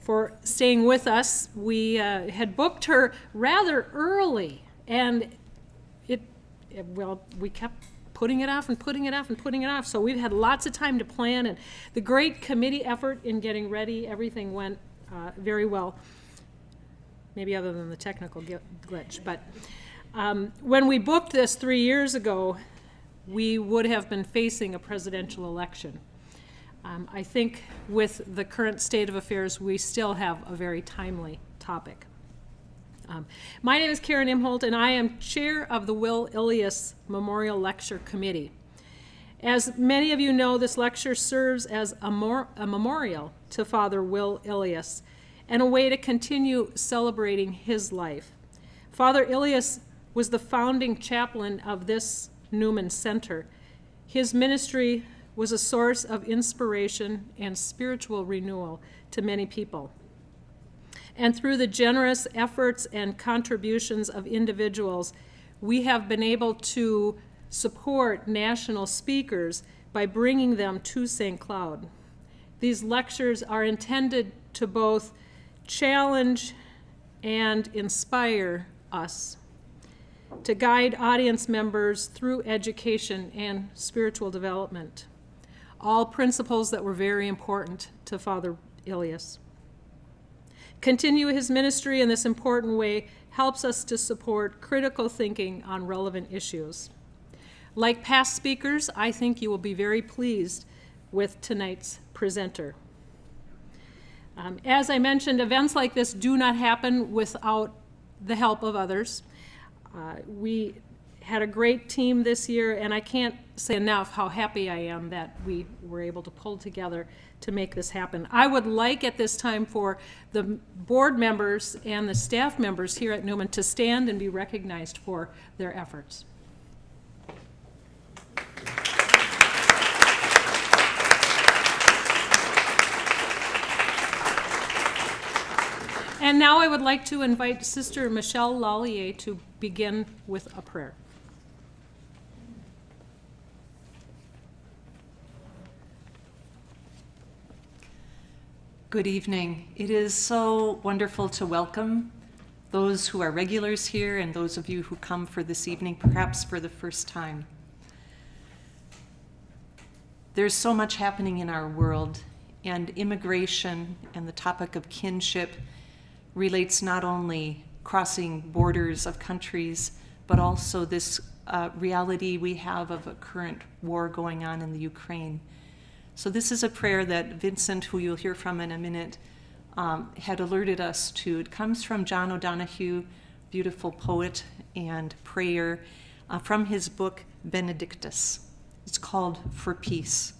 for staying with us. We had booked her rather early, and we kept putting it off and putting it off and putting it off. So we've had lots of time to plan, and the great committee effort in getting ready, everything went very well, maybe other than the technical glitch. But when we booked this 3 years ago, we would have been facing a presidential election. I think with the current state of affairs, we still have a very timely topic. My name is Karen Imholt, and I am chair of the Will Elias Memorial Lecture Committee. As many of you know, this lecture serves as a memorial to Father Will Elias and a way to continue celebrating his life. Father Elias was the founding chaplain of this Newman Center. His ministry was a source of inspiration and spiritual renewal to many people. And through the generous efforts and contributions of individuals, we have been able to support national speakers by bringing them to St. Cloud. These lectures are intended to both challenge and inspire us, to guide audience members through education and spiritual development, all principles that were very important to Father Elias. Continue his ministry in this important way helps us to support critical thinking on relevant issues. Like past speakers, I think you will be very pleased with tonight's presenter. As I mentioned, events like this do not happen without the help of others. We had a great team this year, and I can't say enough how happy I am that we were able to pull together to make this happen. I would like at this time for the board members and the staff members here at Newman to stand and be recognized for their efforts. And now I would like to invite Sister Michelle Lallier to begin with a prayer. Good evening. It is so wonderful to welcome those who are regulars here and those of you who come for this evening, perhaps for the first time. There's so much happening in our world, and immigration and the topic of kinship relates not only crossing borders of countries, but also this reality we have of a current war going on in the Ukraine. So this is a prayer that Vincent, who you'll hear from in a minute, had alerted us to. It comes from John O'Donohue, beautiful poet and prayer, from his book Benedictus. It's called For Peace.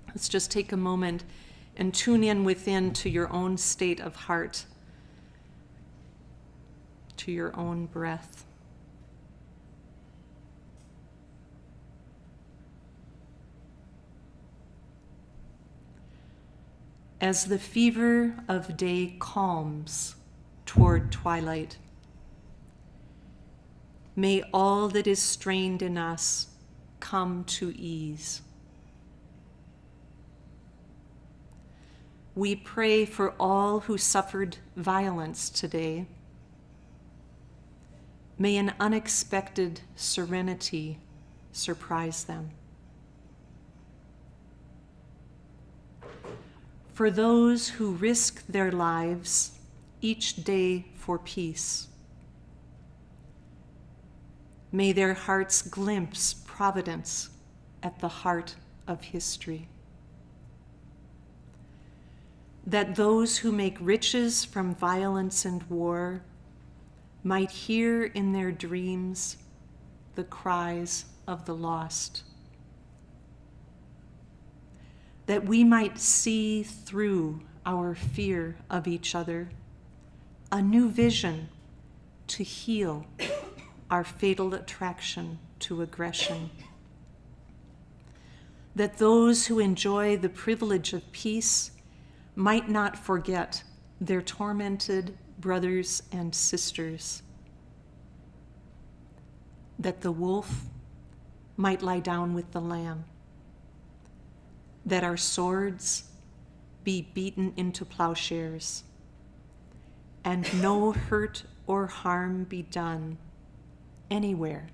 Let's just take a moment and tune in within to your own state of heart, to your own breath. As the fever of day calms toward twilight, may all that is strained in us come to ease. We pray for all who suffered violence today. May an unexpected serenity surprise them. For those who risk their lives each day for peace, may their hearts glimpse providence at the heart of history. That those who make riches from violence and war might hear in their dreams the cries of the lost. That we might see through our fear of each other a new vision to heal our fatal attraction to aggression. That those who enjoy the privilege of peace might not forget their tormented brothers and sisters. That the wolf might lie down with the lamb. That our swords be beaten into plowshares, and no hurt or harm be done anywhere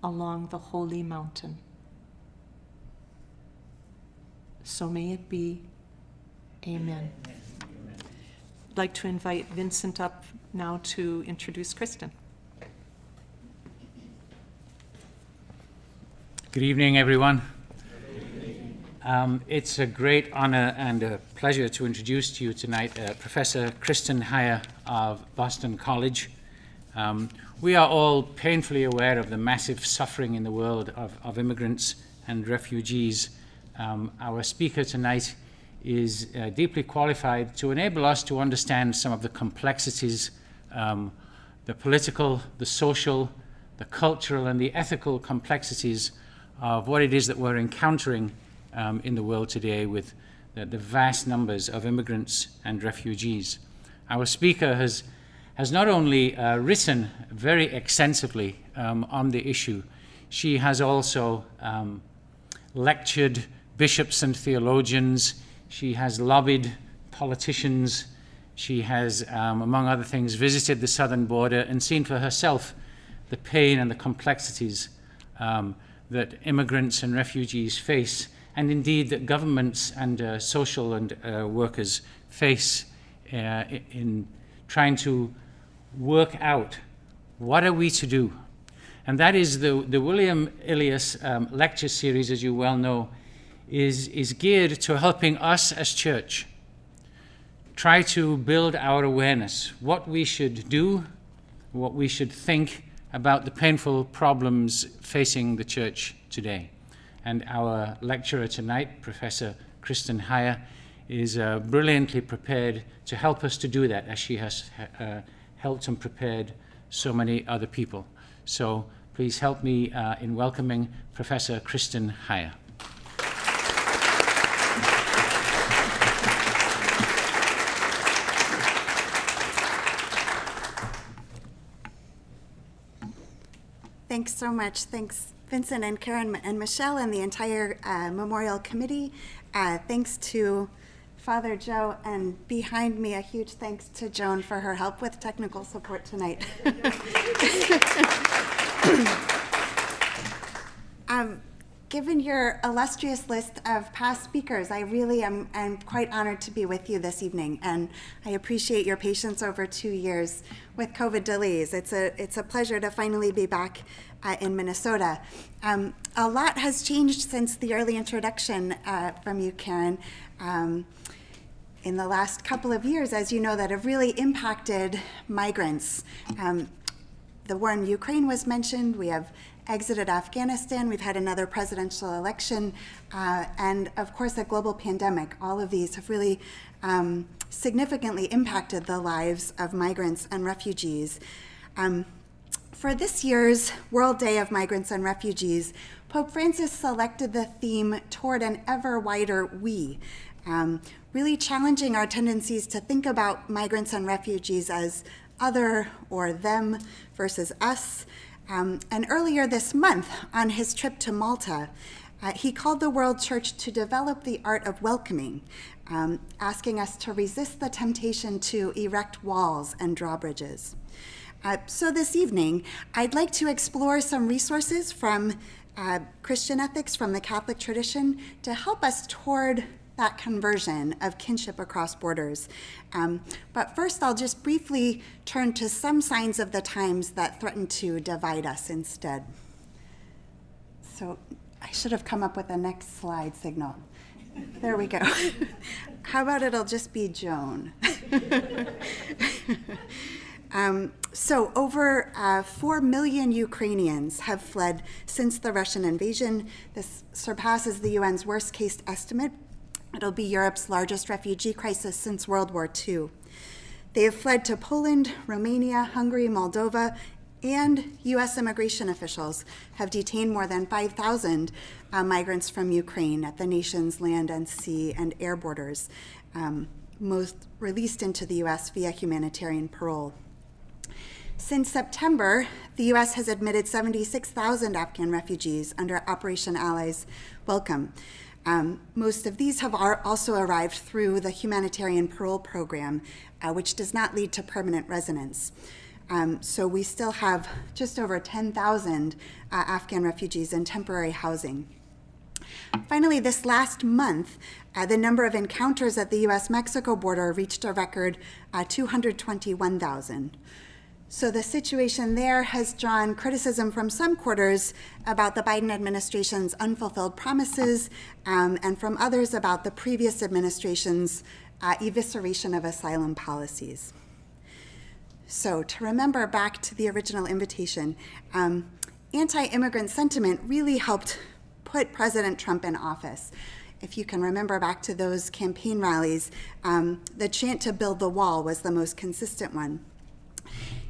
along the holy mountain. So may it be. Amen. I'd like to invite Vincent up now to introduce Kristen. Good evening, everyone. It's a great honor and a pleasure to introduce to you tonight Professor Kristen Heyer of Boston College. We are all painfully aware of the massive suffering in the world of immigrants and refugees. Our speaker tonight is deeply qualified to enable us to understand some of the complexities, the political, the social, the cultural, and the ethical complexities of what it is that we're encountering in the world today with the vast numbers of immigrants and refugees. Our speaker has not only written very extensively on the issue, she has also lectured bishops and theologians. She has lobbied politicians. She has, among other things, visited the southern border and seen for herself the pain and the complexities that immigrants and refugees face, and indeed that governments and social and workers face in trying to work out what are we to do. And that is the William Elias lecture series, as you well know, is geared to helping us as church try to build our awareness, what we should do, what we should think about the painful problems facing the church today. And our lecturer tonight, Professor Kristen Heyer, is brilliantly prepared to help us to do that, as she has helped and prepared so many other people. So please help me in welcoming Professor Kristen Heyer. Thanks so much. Thanks, Vincent and Karen and Michelle and the entire Memorial Committee. Thanks to Father Joe, and behind me, a huge thanks to Joan for her help with technical support tonight. Given your illustrious list of past speakers, I really am quite honored to be with you this evening, and I appreciate your patience over 2 years with COVID delays. It's a pleasure to finally be back in Minnesota. A lot has changed since the early introduction from you, Karen, in the last couple of years, as you know, that have really impacted migrants. The war in Ukraine was mentioned. We have exited Afghanistan. We've had another presidential election, and of course a global pandemic. All of these have really significantly impacted the lives of migrants and refugees. For this year's World Day of Migrants and Refugees, Pope Francis selected the theme "Toward an Ever Wider We," really challenging our tendencies to think about migrants and refugees as other or them versus us. And earlier this month, on his trip to Malta, he called the World Church to develop the art of welcoming, asking us to resist the temptation to erect walls and drawbridges. So this evening, I'd like to explore some resources from Christian ethics from the Catholic tradition to help us toward that conversion of kinship across borders. But first, I'll just briefly turn to some signs of the times that threaten to divide us instead. So I should have come up with a next slide signal. There we go. How about it'll just be Joan? So over 4 million Ukrainians have fled since the Russian invasion. This surpasses the UN's worst case estimate. It'll be Europe's largest refugee crisis since World War II. They have fled to Poland, Romania, Hungary, Moldova, and U.S. immigration officials have detained more than 5,000 migrants from Ukraine at the nation's land and sea and air borders, most released into the U.S. via humanitarian parole. Since September, the U.S. has admitted 76,000 Afghan refugees under Operation Allies Welcome. Most of these have also arrived through the humanitarian parole program, which does not lead to permanent residence. So we still have just over 10,000 Afghan refugees in temporary housing. Finally, this last month, the number of encounters at the U.S.-Mexico border reached a record 221,000. So the situation there has drawn criticism from some quarters about the Biden administration's unfulfilled promises, and from others about the previous administration's evisceration of asylum policies. So to remember back to the original invitation, anti-immigrant sentiment really helped put President Trump in office. If you can remember back to those campaign rallies, the chant to build the wall was the most consistent one.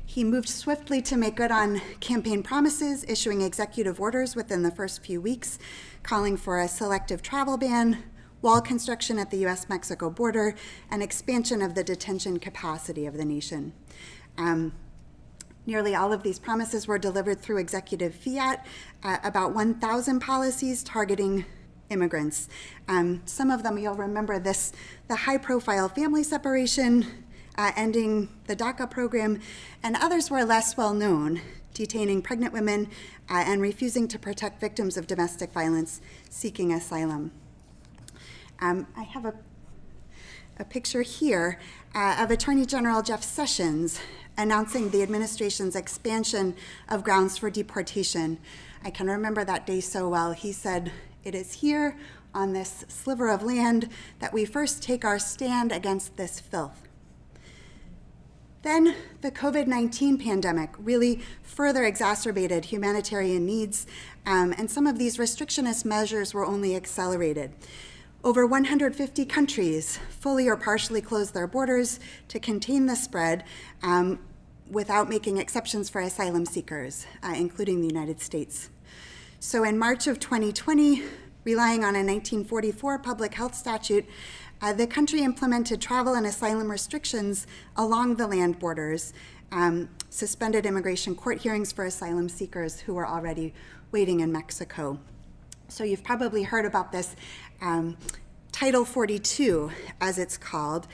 He moved swiftly to make good on campaign promises, issuing executive orders within the first few weeks, calling for a selective travel ban, wall construction at the U.S.-Mexico border, and expansion of the detention capacity of the nation. Nearly all of these promises were delivered through executive fiat, about 1,000 policies targeting immigrants. Some of them, you'll remember this, the high-profile family separation, ending the DACA program, and others were less well known, detaining pregnant women and refusing to protect victims of domestic violence seeking asylum. I have a picture here of Attorney General Jeff Sessions announcing the administration's expansion of grounds for deportation. I can remember that day so well. He said, "It is here on this sliver of land that we first take our stand against this filth." Then the COVID-19 pandemic really further exacerbated humanitarian needs, and some of these restrictionist measures were only accelerated. Over 150 countries fully or partially closed their borders to contain the spread without making exceptions for asylum seekers, including the United States. So in March of 2020, relying on a 1944 public health statute, the country implemented travel and asylum restrictions along the land borders, suspended immigration court hearings for asylum seekers who were already waiting in Mexico. So you've probably heard about this Title 42, as it's called.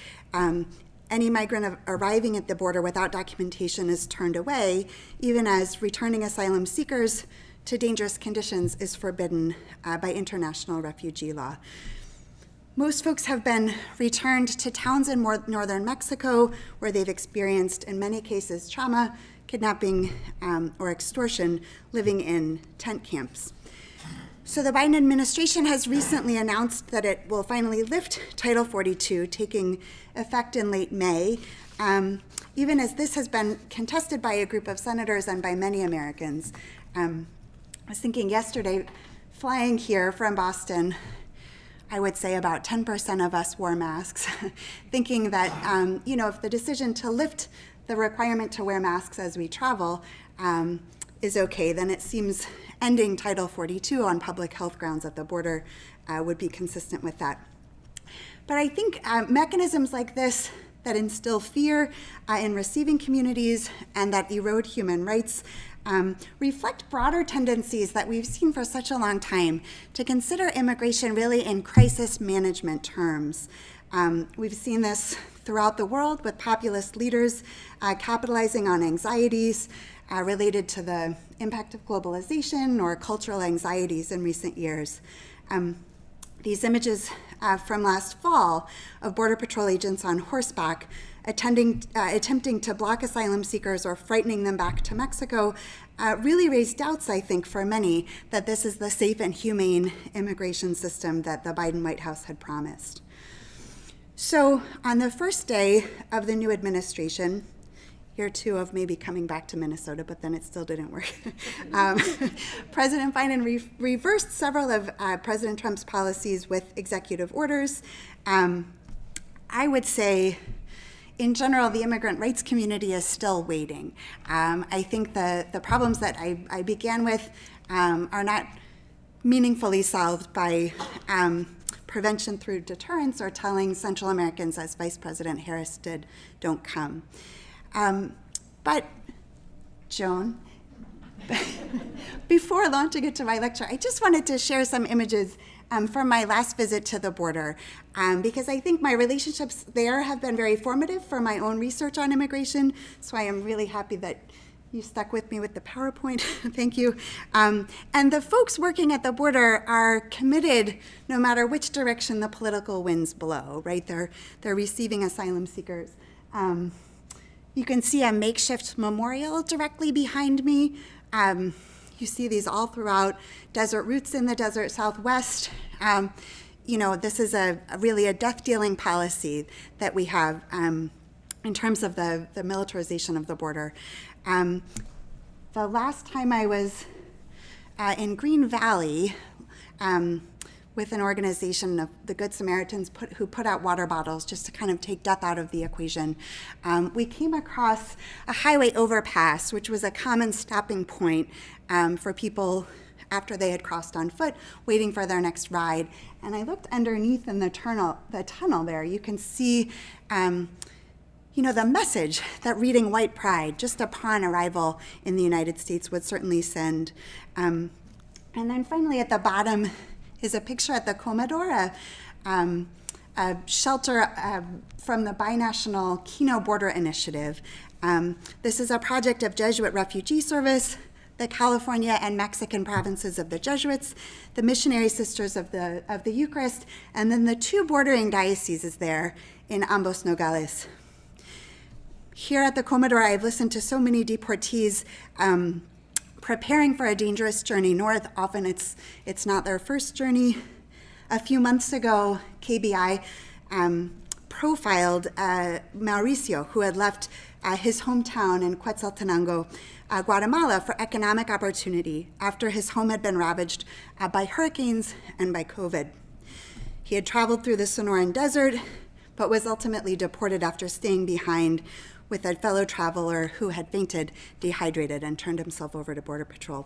Any migrant arriving at the border without documentation is turned away, even as returning asylum seekers to dangerous conditions is forbidden by international refugee law. Most folks have been returned to towns in northern Mexico where they've experienced, in many cases, trauma, kidnapping, or extortion, living in tent camps. So the Biden administration has recently announced that it will finally lift Title 42, taking effect in late May, even as this has been contested by a group of senators and by many Americans. I was thinking yesterday, flying here from Boston, I would say about 10% of us wore masks, thinking that, if the decision to lift the requirement to wear masks as we travel is okay, then it seems ending Title 42 on public health grounds at the border would be consistent with that. But I think mechanisms like this that instill fear in receiving communities and that erode human rights reflect broader tendencies that we've seen for such a long time to consider immigration really in crisis management terms. We've seen this throughout the world with populist leaders capitalizing on anxieties related to the impact of globalization or cultural anxieties in recent years. These images from last fall of Border Patrol agents on horseback attempting to block asylum seekers or frightening them back to Mexico really raised doubts, I think, for many that this is the safe and humane immigration system that the Biden White House had promised. So on the first day of the new administration, year two of maybe coming back to Minnesota, but then it still didn't work. President Biden reversed several of President Trump's policies with executive orders. I would say, in general, the immigrant rights community is still waiting. I think the problems that I began with are not meaningfully solved by prevention through deterrence or telling Central Americans, as Vice President Harris did, don't come. But, Joan, before launching into my lecture, I just wanted to share some images from my last visit to the border, because I think my relationships there have been very formative for my own research on immigration. So I am really happy that you stuck with me with the PowerPoint. Thank you. And the folks working at the border are committed no matter which direction the political winds blow, right? They're receiving asylum seekers. You can see a makeshift memorial directly behind me. You see these all throughout. Desert Roots in the desert Southwest. This is really a death-dealing policy that we have in terms of the militarization of the border. The last time I was in Green Valley with an organization of the Good Samaritans who put out water bottles just to kind of take death out of the equation, we came across a highway overpass, which was a common stopping point for people after they had crossed on foot, waiting for their next ride. And I looked underneath in the tunnel there. You can see the message that reading White Pride just upon arrival in the United States would certainly send. And then finally at the bottom is a picture at the Comedor, a shelter from the binational Kino Border Initiative. This is a project of Jesuit Refugee Service, the California and Mexican provinces of the Jesuits, the Missionary Sisters of the Eucharist, and then the two bordering dioceses there in Ambos Nogales. Here at the Comedor, I've listened to so many deportees preparing for a dangerous journey north. Often it's not their first journey. A few months ago, KBI profiled Mauricio, who had left his hometown in Quetzaltenango, Guatemala, for economic opportunity after his home had been ravaged by hurricanes and by COVID. He had traveled through the Sonoran Desert, but was ultimately deported after staying behind with a fellow traveler who had fainted, dehydrated, and turned himself over to Border Patrol.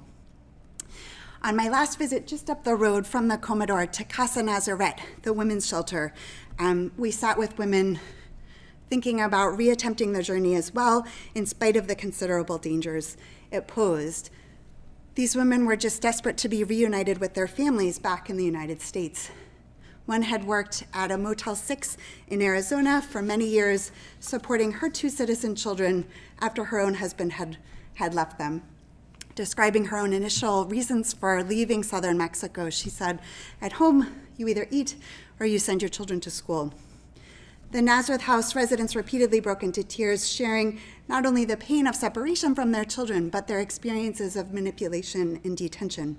On my last visit just up the road from the Comedor to Casa Nazaret, the women's shelter, we sat with women thinking about reattempting the journey as well, in spite of the considerable dangers it posed. These women were just desperate to be reunited with their families back in the United States. One had worked at a Motel 6 in Arizona for many years, supporting her two citizen children after her own husband had left them. Describing her own initial reasons for leaving southern Mexico, she said, "At home, you either eat or you send your children to school." The Nazareth House residents repeatedly broke into tears, sharing not only the pain of separation from their children, but their experiences of manipulation and detention.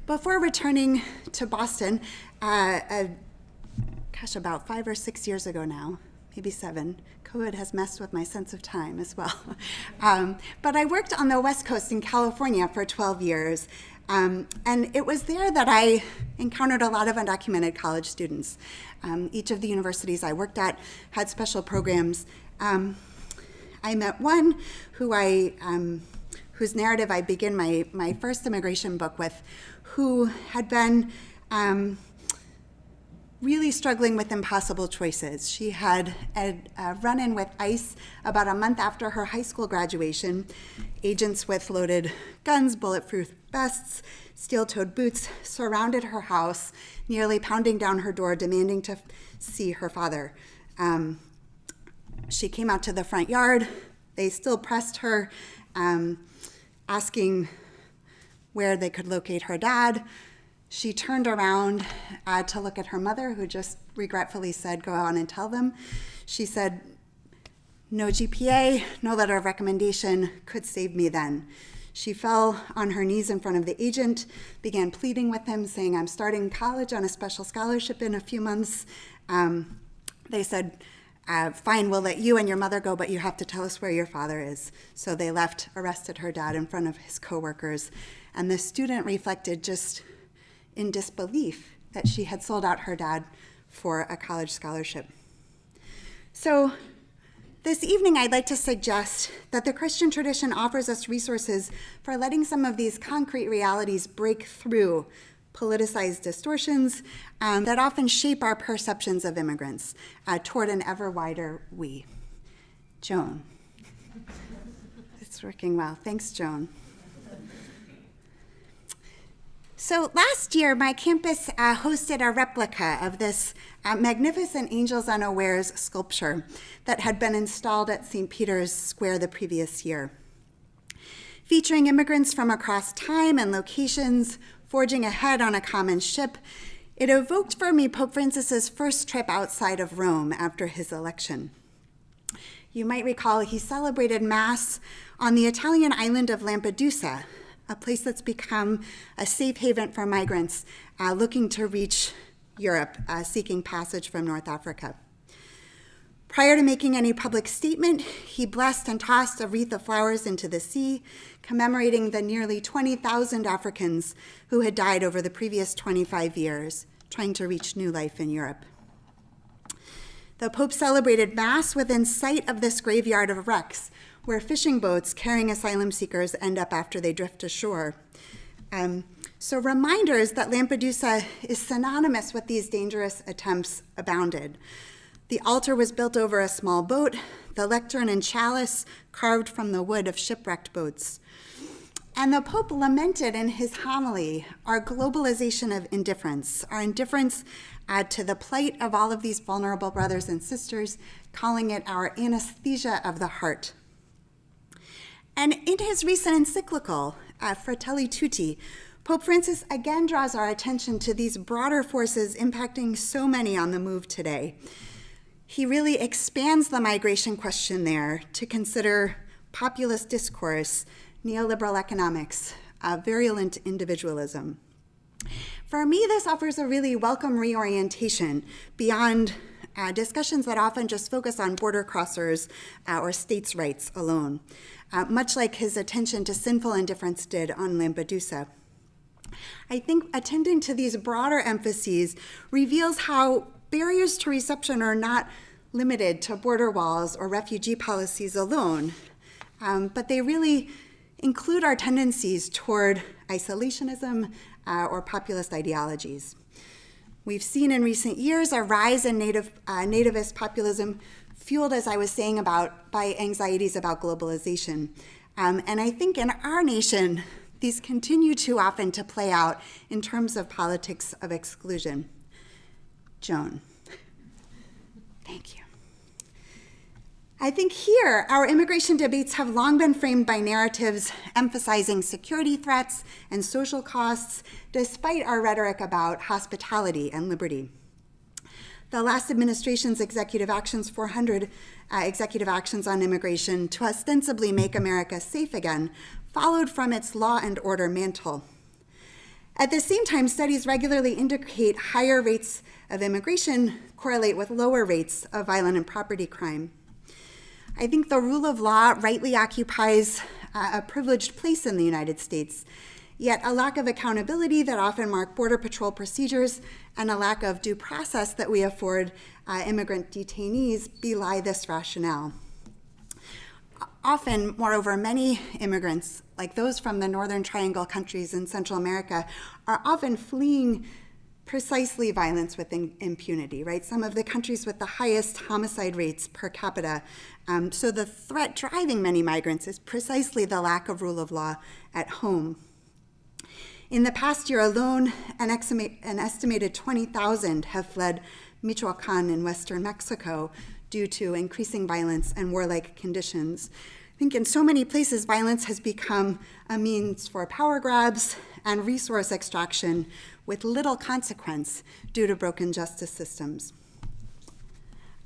Before returning to Boston, about 5 or 6 years ago now, maybe 7, COVID has messed with my sense of time as well. But I worked on the West Coast in California for 12 years. And it was there that I encountered a lot of undocumented college students. Each of the universities I worked at had special programs. I met one whose narrative I begin my first immigration book with, who had been really struggling with impossible choices. She had a run-in with ICE about a month after her high school graduation. Agents with loaded guns, bulletproof vests, steel-toed boots surrounded her house, nearly pounding down her door, demanding to see her father. She came out to the front yard. They still pressed her, asking where they could locate her dad. She turned around to look at her mother, who just regretfully said, "Go on and tell them." She said, "No GPA, no letter of recommendation could save me then." She fell on her knees in front of the agent, began pleading with him, saying, "I'm starting college on a special scholarship in a few months." They said, "Fine, we'll let you and your mother go, but you have to tell us where your father is." So they left, arrested her dad in front of his coworkers. And the student reflected just in disbelief that she had sold out her dad for a college scholarship. So this evening, I'd like to suggest that the Christian tradition offers us resources for letting some of these concrete realities break through politicized distortions that often shape our perceptions of immigrants toward an ever wider we. Joan. It's working well. Thanks, Joan. So last year, my campus hosted a replica of this magnificent Angels Unawares sculpture that had been installed at St. Peter's Square the previous year. Featuring immigrants from across time and locations forging ahead on a common ship, it evoked for me Pope Francis's first trip outside of Rome after his election. You might recall he celebrated Mass on the Italian island of Lampedusa, a place that's become a safe haven for migrants looking to reach Europe, seeking passage from North Africa. Prior to making any public statement, he blessed and tossed a wreath of flowers into the sea, commemorating the nearly 20,000 Africans who had died over the previous 25 years, trying to reach new life in Europe. The Pope celebrated Mass within sight of this graveyard of wrecks, where fishing boats carrying asylum seekers end up after they drift ashore. So reminders that Lampedusa is synonymous with these dangerous attempts abounded. The altar was built over a small boat, the lectern and chalice carved from the wood of shipwrecked boats. And the Pope lamented in his homily our globalization of indifference, our indifference to the plight of all of these vulnerable brothers and sisters, calling it our anesthesia of the heart. And in his recent encyclical, Fratelli Tutti, Pope Francis again draws our attention to these broader forces impacting so many on the move today. He really expands the migration question there to consider populist discourse, neoliberal economics, virulent individualism. For me, this offers a really welcome reorientation beyond discussions that often just focus on border crossers or states' rights alone, much like his attention to sinful indifference did on Lampedusa. I think attending to these broader emphases reveals how barriers to reception are not limited to border walls or refugee policies alone, but they really include our tendencies toward isolationism or populist ideologies. We've seen in recent years a rise in nativist populism, fueled, as I was saying, by anxieties about globalization. And I think in our nation, these continue too often to play out in terms of politics of exclusion. Joan. Thank you. I think here, our immigration debates have long been framed by narratives emphasizing security threats and social costs, despite our rhetoric about hospitality and liberty. The last administration's Executive Actions 400 executive actions on immigration to ostensibly make America safe again followed from its law and order mantle. At the same time, studies regularly indicate higher rates of immigration correlate with lower rates of violent and property crime. I think the rule of law rightly occupies a privileged place in the United States, yet a lack of accountability that often mark Border Patrol procedures and a lack of due process that we afford immigrant detainees belie this rationale. Often, moreover, many immigrants, like those from the Northern Triangle countries in Central America, are often fleeing precisely violence with impunity, right? Some of the countries with the highest homicide rates per capita. So the threat driving many migrants is precisely the lack of rule of law at home. In the past year alone, an estimated 20,000 have fled Michoacan in western Mexico due to increasing violence and warlike conditions. I think in so many places, violence has become a means for power grabs and resource extraction with little consequence due to broken justice systems.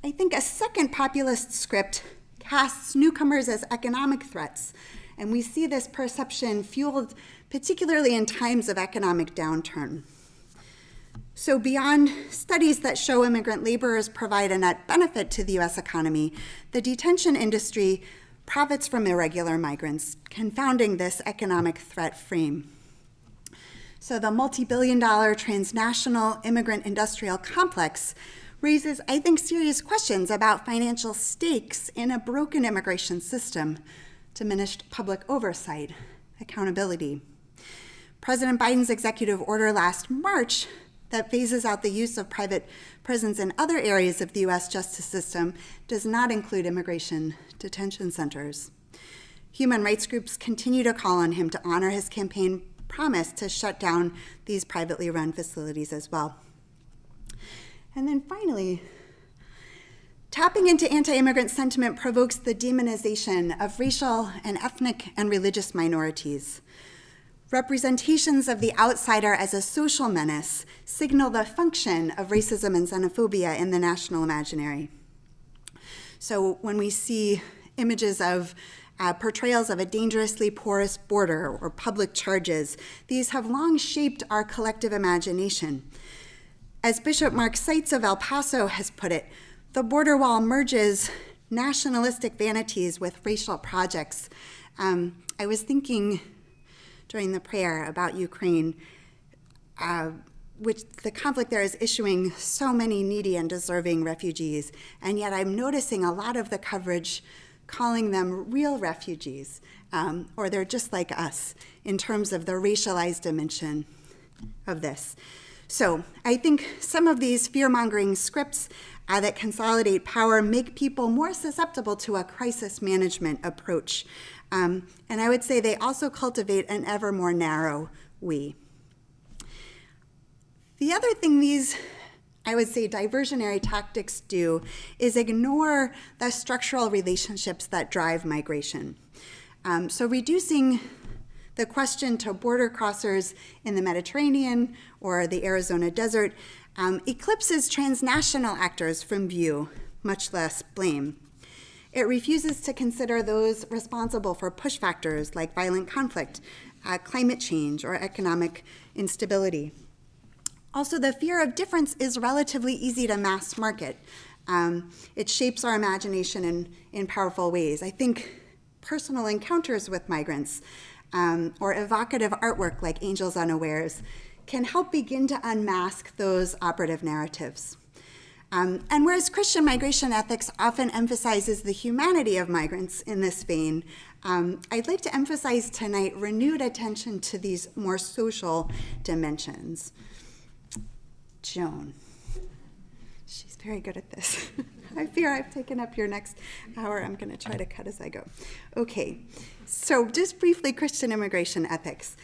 I think a second populist script casts newcomers as economic threats, and we see this perception fueled particularly in times of economic downturn. So beyond studies that show immigrant laborers provide a net benefit to the U.S. economy, the detention industry profits from irregular migrants, confounding this economic threat frame. So the multi-billion-dollar transnational immigrant industrial complex raises, I think, serious questions about financial stakes in a broken immigration system, diminished public oversight, accountability. President Biden's executive order last March that phases out the use of private prisons in other areas of the U.S. justice system does not include immigration detention centers. Human rights groups continue to call on him to honor his campaign promised to shut down these privately run facilities as well. And then finally, tapping into anti-immigrant sentiment provokes the demonization of racial and ethnic and religious minorities. Representations of the outsider as a social menace signal the function of racism and xenophobia in the national imaginary. So when we see images of portrayals of a dangerously porous border or public charges, these have long shaped our collective imagination. As Bishop Mark Seitz of El Paso has put it, the border wall merges nationalistic vanities with racial projects. I was thinking during the prayer about Ukraine, which the conflict there is issuing so many needy and deserving refugees, and yet I'm noticing a lot of the coverage calling them real refugees, or they're just like us in terms of the racialized dimension of this. So I think some of these fear-mongering scripts that consolidate power make people more susceptible to a crisis management approach. And I would say they also cultivate an ever more narrow we. The other thing these, I would say, diversionary tactics do is ignore the structural relationships that drive migration. So reducing the question to border crossers in the Mediterranean or the Arizona desert eclipses transnational actors from view, much less blame. It refuses to consider those responsible for push factors like violent conflict, climate change, or economic instability. Also, the fear of difference is relatively easy to mass market. It shapes our imagination in powerful ways. I think personal encounters with migrants or evocative artwork like Angels Unawares can help begin to unmask those operative narratives. And whereas Christian migration ethics often emphasizes the humanity of migrants in this vein, I'd like to emphasize tonight renewed attention to these more social dimensions. Joan, she's very good at this. I fear I've taken up your next hour. I'm going to try to cut as I go. Okay, so just briefly, Christian immigration ethics.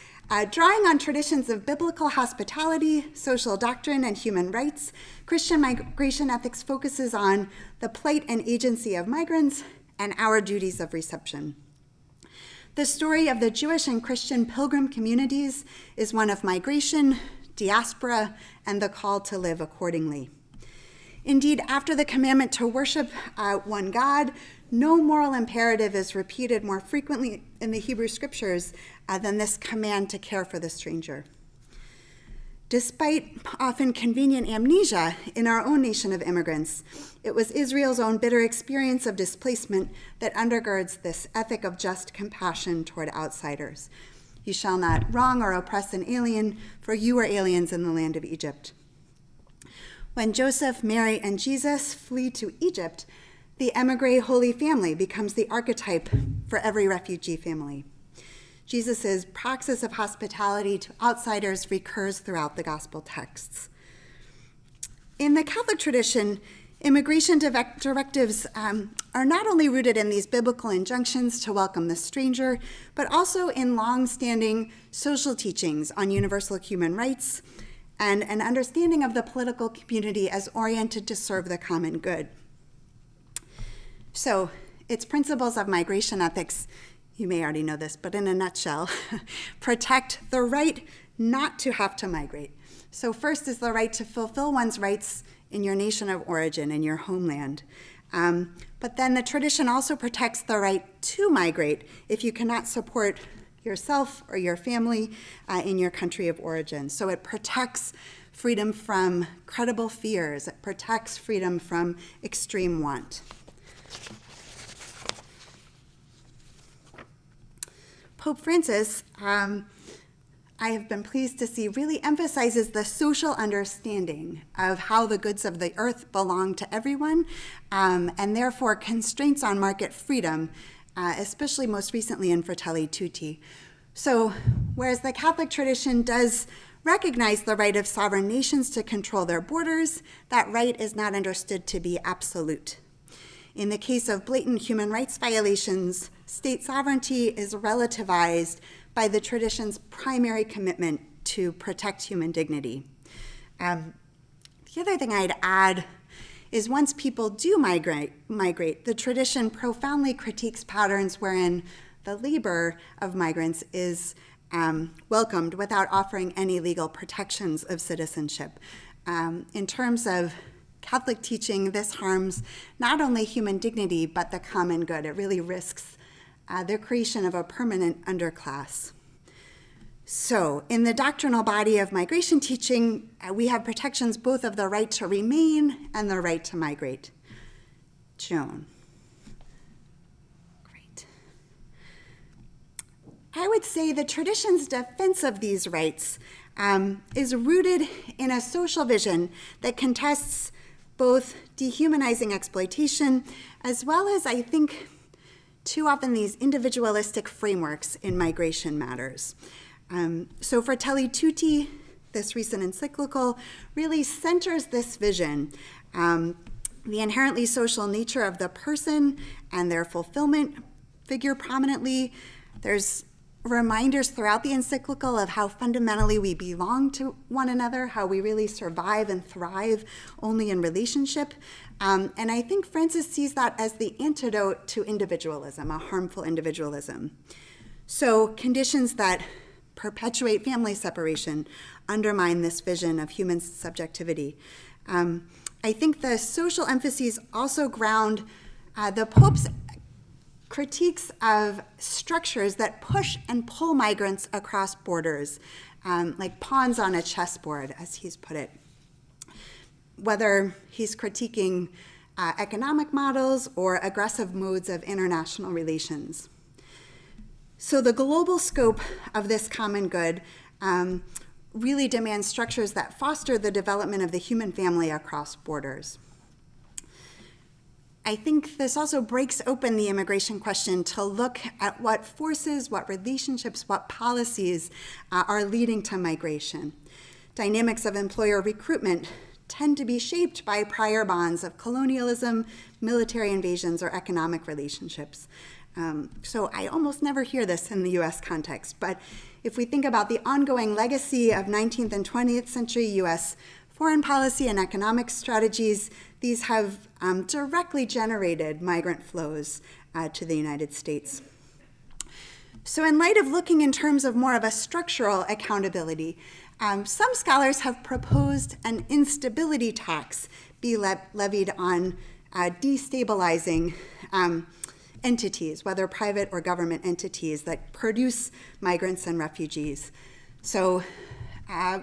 Drawing on traditions of biblical hospitality, social doctrine, and human rights, Christian migration ethics focuses on the plight and agency of migrants and our duties of reception. The story of the Jewish and Christian pilgrim communities is one of migration, diaspora, and the call to live accordingly. Indeed, after the commandment to worship one God, no moral imperative is repeated more frequently in the Hebrew scriptures than this command to care for the stranger. Despite often convenient amnesia in our own nation of immigrants, it was Israel's own bitter experience of displacement that undergirds this ethic of just compassion toward outsiders. You shall not wrong or oppress an alien, for you are aliens in the land of Egypt. When Joseph, Mary, and Jesus flee to Egypt, the emigre Holy Family becomes the archetype for every refugee family. Jesus' praxis of hospitality to outsiders recurs throughout the gospel texts. In the Catholic tradition, immigration directives are not only rooted in these biblical injunctions to welcome the stranger, but also in long-standing social teachings on universal human rights and an understanding of the political community as oriented to serve the common good. So, its principles of migration ethics, you may already know this, but in a nutshell, protect the right not to have to migrate. So first is the right to fulfill one's rights in your nation of origin, in your homeland. But then the tradition also protects the right to migrate if you cannot support yourself or your family in your country of origin. So it protects freedom from credible fears. It protects freedom from extreme want. Pope Francis, I have been pleased to see, really emphasizes the social understanding of how the goods of the earth belong to everyone, and therefore constraints on market freedom, especially most recently in Fratelli Tutti. So, whereas the Catholic tradition does recognize the right of sovereign nations to control their borders, that right is not understood to be absolute. In the case of blatant human rights violations, state sovereignty is relativized by the tradition's primary commitment to protect human dignity. The other thing I'd add is once people do migrate, the tradition profoundly critiques patterns wherein the labor of migrants is welcomed without offering any legal protections of citizenship. In terms of Catholic teaching, this harms not only human dignity, but the common good. It really risks the creation of a permanent underclass. So, in the doctrinal body of migration teaching, we have protections both of the right to remain and the right to migrate. Joan. Great. I would say the tradition's defense of these rights is rooted in a social vision that contests both dehumanizing exploitation as well as, I think, too often these individualistic frameworks in migration matters. So Fratelli Tutti, this recent encyclical, really centers this vision. The inherently social nature of the person and their fulfillment figure prominently. There's reminders throughout the encyclical of how fundamentally we belong to one another, how we really survive and thrive only in relationship. And I think Francis sees that as the antidote to individualism, a harmful individualism. So conditions that perpetuate family separation undermine this vision of human subjectivity. I think the social emphases also ground the Pope's critiques of structures that push and pull migrants across borders, like pawns on a chessboard, as he's put it. Whether he's critiquing economic models or aggressive modes of international relations. So the global scope of this common good really demands structures that foster the development of the human family across borders. I think this also breaks open the immigration question to look at what forces, what relationships, what policies are leading to migration. Dynamics of employer recruitment tend to be shaped by prior bonds of colonialism, military invasions, or economic relationships. So I almost never hear this in the US context, but if we think about the ongoing legacy of 19th and 20th century US foreign policy and economic strategies, these have directly generated migrant flows to the United States. So in light of looking in terms of more of a structural accountability, some scholars have proposed an instability tax be levied on destabilizing entities, whether private or government entities that produce migrants and refugees. So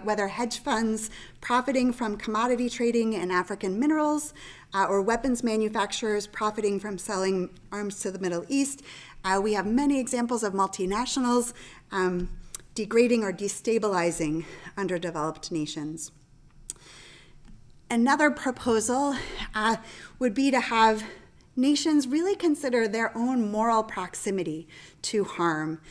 whether hedge funds profiting from commodity trading in African minerals or weapons manufacturers profiting from selling arms to the Middle East, we have many examples of multinationals degrading or destabilizing underdeveloped nations. Another proposal would be to have nations really consider their own moral proximity to harm.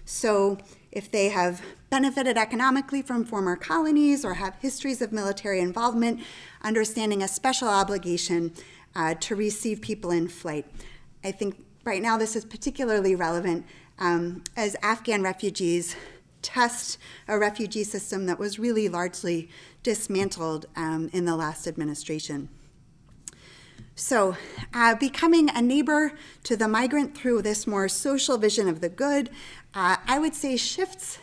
So if they have benefited economically from former colonies or have histories of military involvement, understanding a special obligation to receive people in flight. I think right now this is particularly relevant as Afghan refugees test a refugee system that was really largely dismantled in the last administration. So becoming a neighbor to the migrant through this more social vision of the good, I would say shifts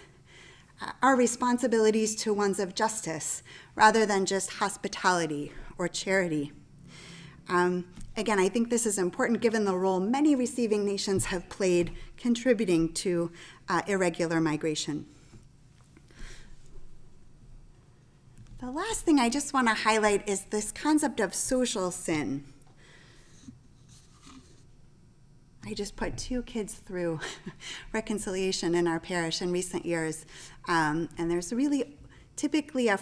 our responsibilities to ones of justice rather than just hospitality or charity. Again, I think this is important given the role many receiving nations have played contributing to irregular migration. The last thing I just want to highlight is this concept of social sin. I just put 2 kids through reconciliation in our parish in recent years, and there's really typically a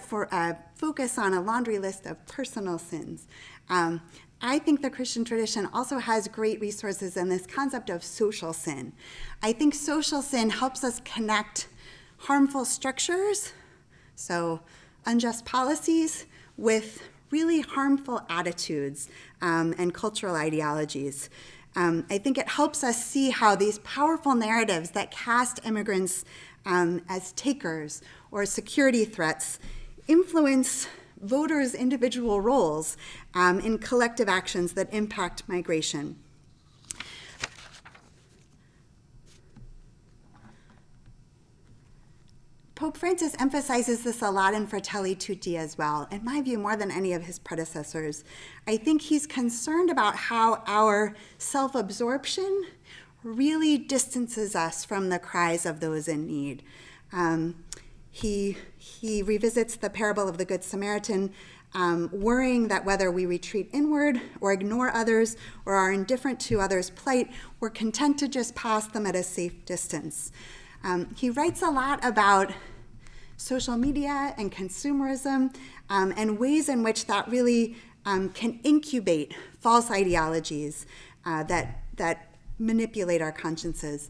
focus on a laundry list of personal sins. I think the Christian tradition also has great resources in this concept of social sin. I think social sin helps us connect harmful structures, so unjust policies, with really harmful attitudes and cultural ideologies. I think it helps us see how these powerful narratives that cast immigrants as takers or security threats influence voters' individual roles in collective actions that impact migration. Pope Francis emphasizes this a lot in Fratelli Tutti as well, in my view, more than any of his predecessors. I think he's concerned about how our self-absorption really distances us from the cries of those in need. He revisits the parable of the Good Samaritan, worrying that whether we retreat inward or ignore others or are indifferent to others' plight, we're content to just pass them at a safe distance. He writes a lot about social media and consumerism and ways in which that really can incubate false ideologies that manipulate our consciences.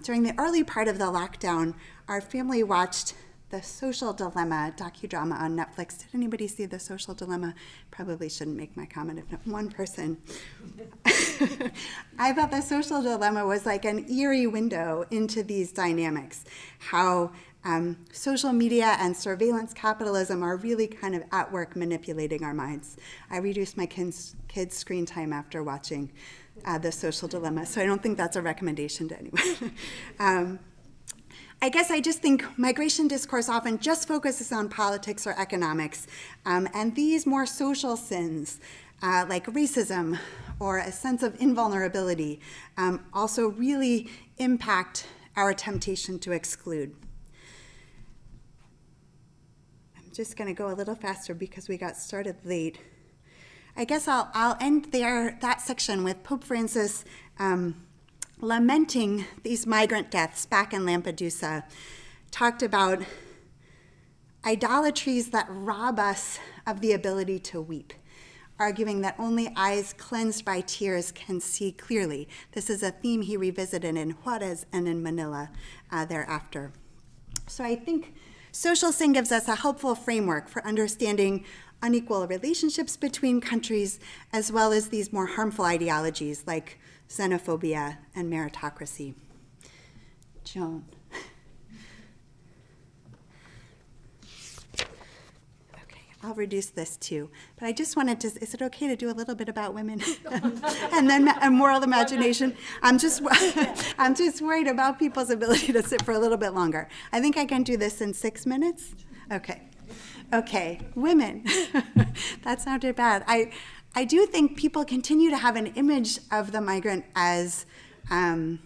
During the early part of the lockdown, our family watched The Social Dilemma docudrama on Netflix. Did anybody see The Social Dilemma? Probably shouldn't make my comment if not one person. I thought The Social Dilemma was like an eerie window into these dynamics, how social media and surveillance capitalism are really kind of at work manipulating our minds. I reduced my kids' screen time after watching The Social Dilemma, so I don't think that's a recommendation to anyone. I guess I just think migration discourse often just focuses on politics or economics, and these more social sins, like racism or a sense of invulnerability, also really impact our temptation to exclude. I'm just going to go a little faster because we got started late. I guess I'll end there, that section, with Pope Francis lamenting these migrant deaths back in Lampedusa, talked about idolatries that rob us of the ability to weep, arguing that only eyes cleansed by tears can see clearly. This is a theme he revisited in Juarez and in Manila thereafter. So I think social sin gives us a helpful framework for understanding unequal relationships between countries, as well as these more harmful ideologies like xenophobia and meritocracy. Joan. Okay, I'll reduce this too. But I just wanted to, is it okay to do a little bit about women? And then a moral imagination? I'm just worried about people's ability to sit for a little bit longer. I think I can do this in 6 minutes? Okay, women. That sounded bad. I do think people continue to have an image of the migrant as a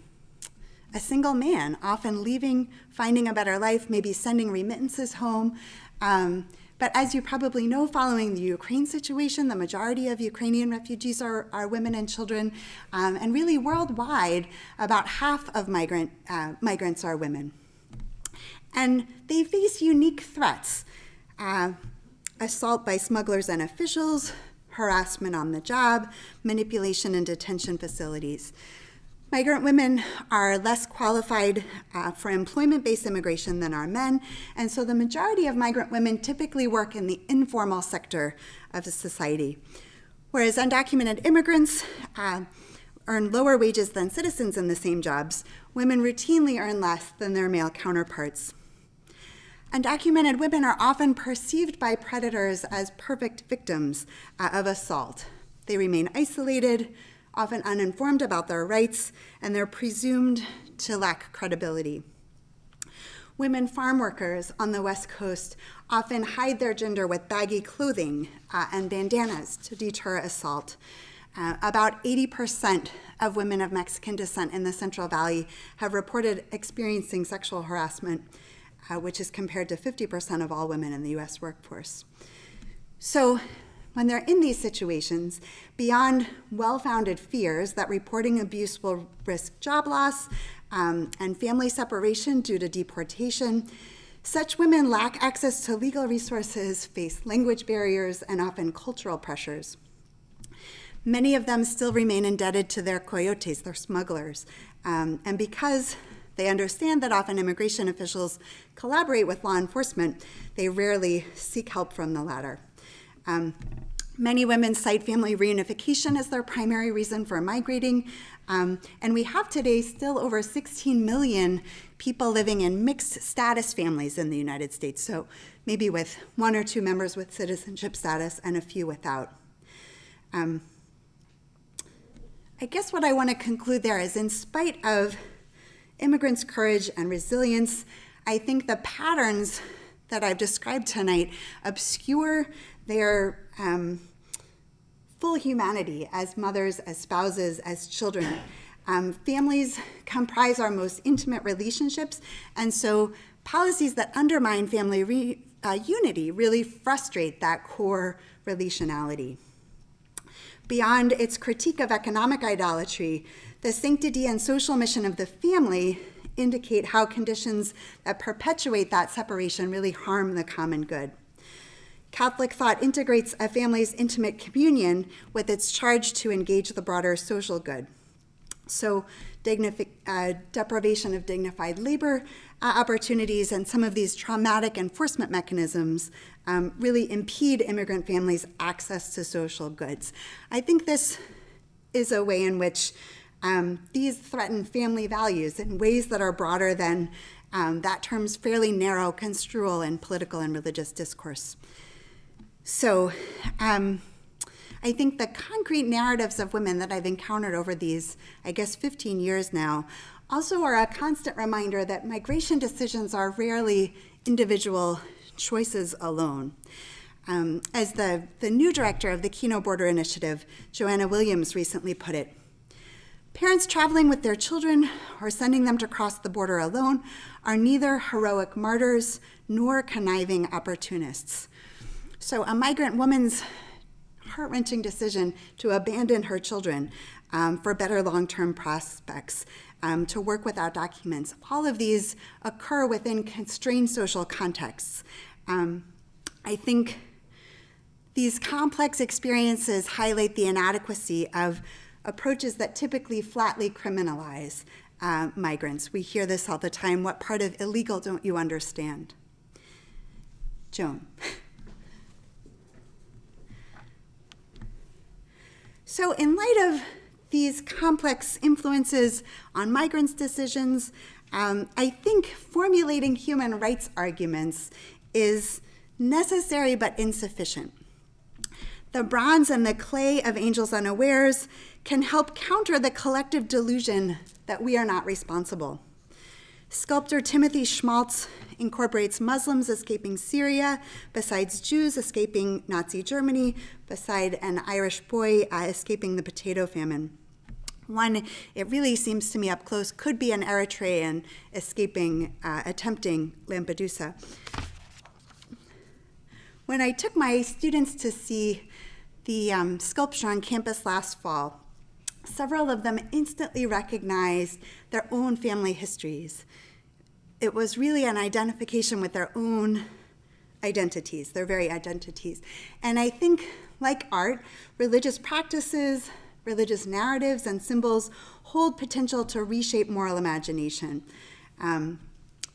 single man, often leaving, finding a better life, maybe sending remittances home. But as you probably know, following the Ukraine situation, the majority of Ukrainian refugees are women and children. And really worldwide, about half of migrants are women. And they face unique threats. Assault by smugglers and officials, harassment on the job, manipulation in detention facilities. Migrant women are less qualified for employment-based immigration than are men, and so the majority of migrant women typically work in the informal sector of society, whereas undocumented immigrants earn lower wages than citizens in the same jobs. Women routinely earn less than their male counterparts. Undocumented women are often perceived by predators as perfect victims of assault. They remain isolated, often uninformed about their rights, and they're presumed to lack credibility. Women farm workers on the West Coast often hide their gender with baggy clothing and bandanas to deter assault. About 80% of women of Mexican descent in the Central Valley have reported experiencing sexual harassment, which is compared to 50% of all women in the US workforce. So when they're in these situations, beyond well-founded fears that reporting abuse will risk job loss and family separation due to deportation, such women lack access to legal resources, face language barriers, and often cultural pressures. Many of them still remain indebted to their coyotes, their smugglers, and because they understand that often immigration officials collaborate with law enforcement, they rarely seek help from the latter. Many women cite family reunification as their primary reason for migrating. And we have today still over 16 million people living in mixed status families in the United States. So maybe with 1 or 2 members with citizenship status and a few without. I guess what I want to conclude there is, in spite of immigrants' courage and resilience, I think the patterns that I've described tonight obscure their full humanity as mothers, as spouses, as children. Families comprise our most intimate relationships, and so policies that undermine family unity really frustrate that core relationality. Beyond its critique of economic idolatry, the sanctity and social mission of the family indicate how conditions that perpetuate that separation really harm the common good. Catholic thought integrates a family's intimate communion with its charge to engage the broader social good. So deprivation of dignified labor opportunities and some of these traumatic enforcement mechanisms really impede immigrant families' access to social goods. I think this is a way in which these threaten family values in ways that are broader than that term's fairly narrow construal in political and religious discourse. So I think the concrete narratives of women that I've encountered over these, 15 years now, also are a constant reminder that migration decisions are rarely individual choices alone. As the new director of the Keno Border Initiative, Joanna Williams, recently put it, parents traveling with their children or sending them to cross the border alone are neither heroic martyrs nor conniving opportunists. So a migrant woman's heart-wrenching decision to abandon her children for better long-term prospects, to work without documents, all of these occur within constrained social contexts. I think these complex experiences highlight the inadequacy of approaches that typically flatly criminalize migrants. We hear this all the time. What part of illegal don't you understand? Joan. So in light of these complex influences on migrants' decisions, I think formulating human rights arguments is necessary but insufficient. The bronze and the clay of Angels Unawares can help counter the collective delusion that we are not responsible. Sculptor Timothy Schmaltz incorporates Muslims escaping Syria, besides Jews escaping Nazi Germany, beside an Irish boy escaping the potato famine. One, it really seems to me up close, could be an Eritrean attempting Lampedusa. When I took my students to see the sculpture on campus last fall, several of them instantly recognized their own family histories. It was really an identification with their own identities, their very identities. And I think, like art, religious practices, religious narratives, and symbols hold potential to reshape moral imagination.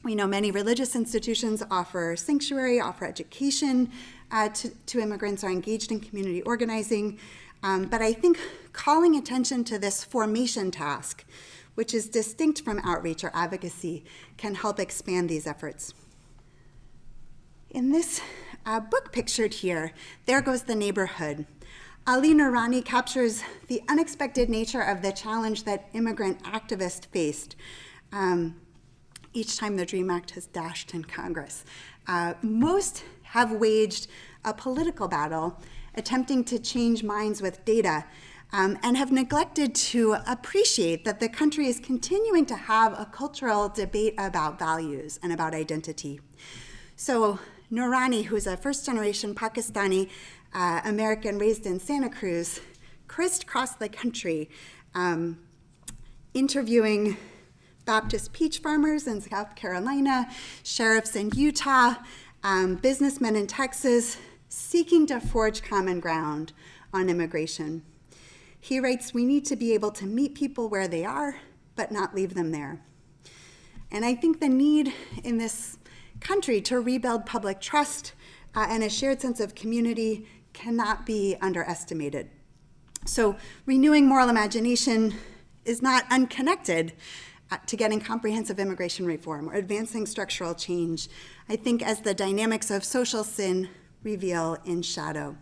We know many religious institutions offer sanctuary, offer education to immigrants, are engaged in community organizing. But I think calling attention to this formation task, which is distinct from outreach or advocacy, can help expand these efforts. In this book pictured here, There Goes the Neighborhood, Ali Noorani captures the unexpected nature of the challenge that immigrant activists faced each time the DREAM Act has dashed in Congress. Most have waged a political battle attempting to change minds with data, and have neglected to appreciate that the country is continuing to have a cultural debate about values and about identity. So Noorani, who's a first-generation Pakistani American raised in Santa Cruz, crisscrossed the country, interviewing Baptist peach farmers in South Carolina, sheriffs in Utah, businessmen in Texas, seeking to forge common ground on immigration. He writes, "We need to be able to meet people where they are, but not leave them there." And I think the need in this country to rebuild public trust and a shared sense of community cannot be underestimated. So renewing moral imagination is not unconnected to getting comprehensive immigration reform or advancing structural change, I think, as the dynamics of social sin reveal in shadow.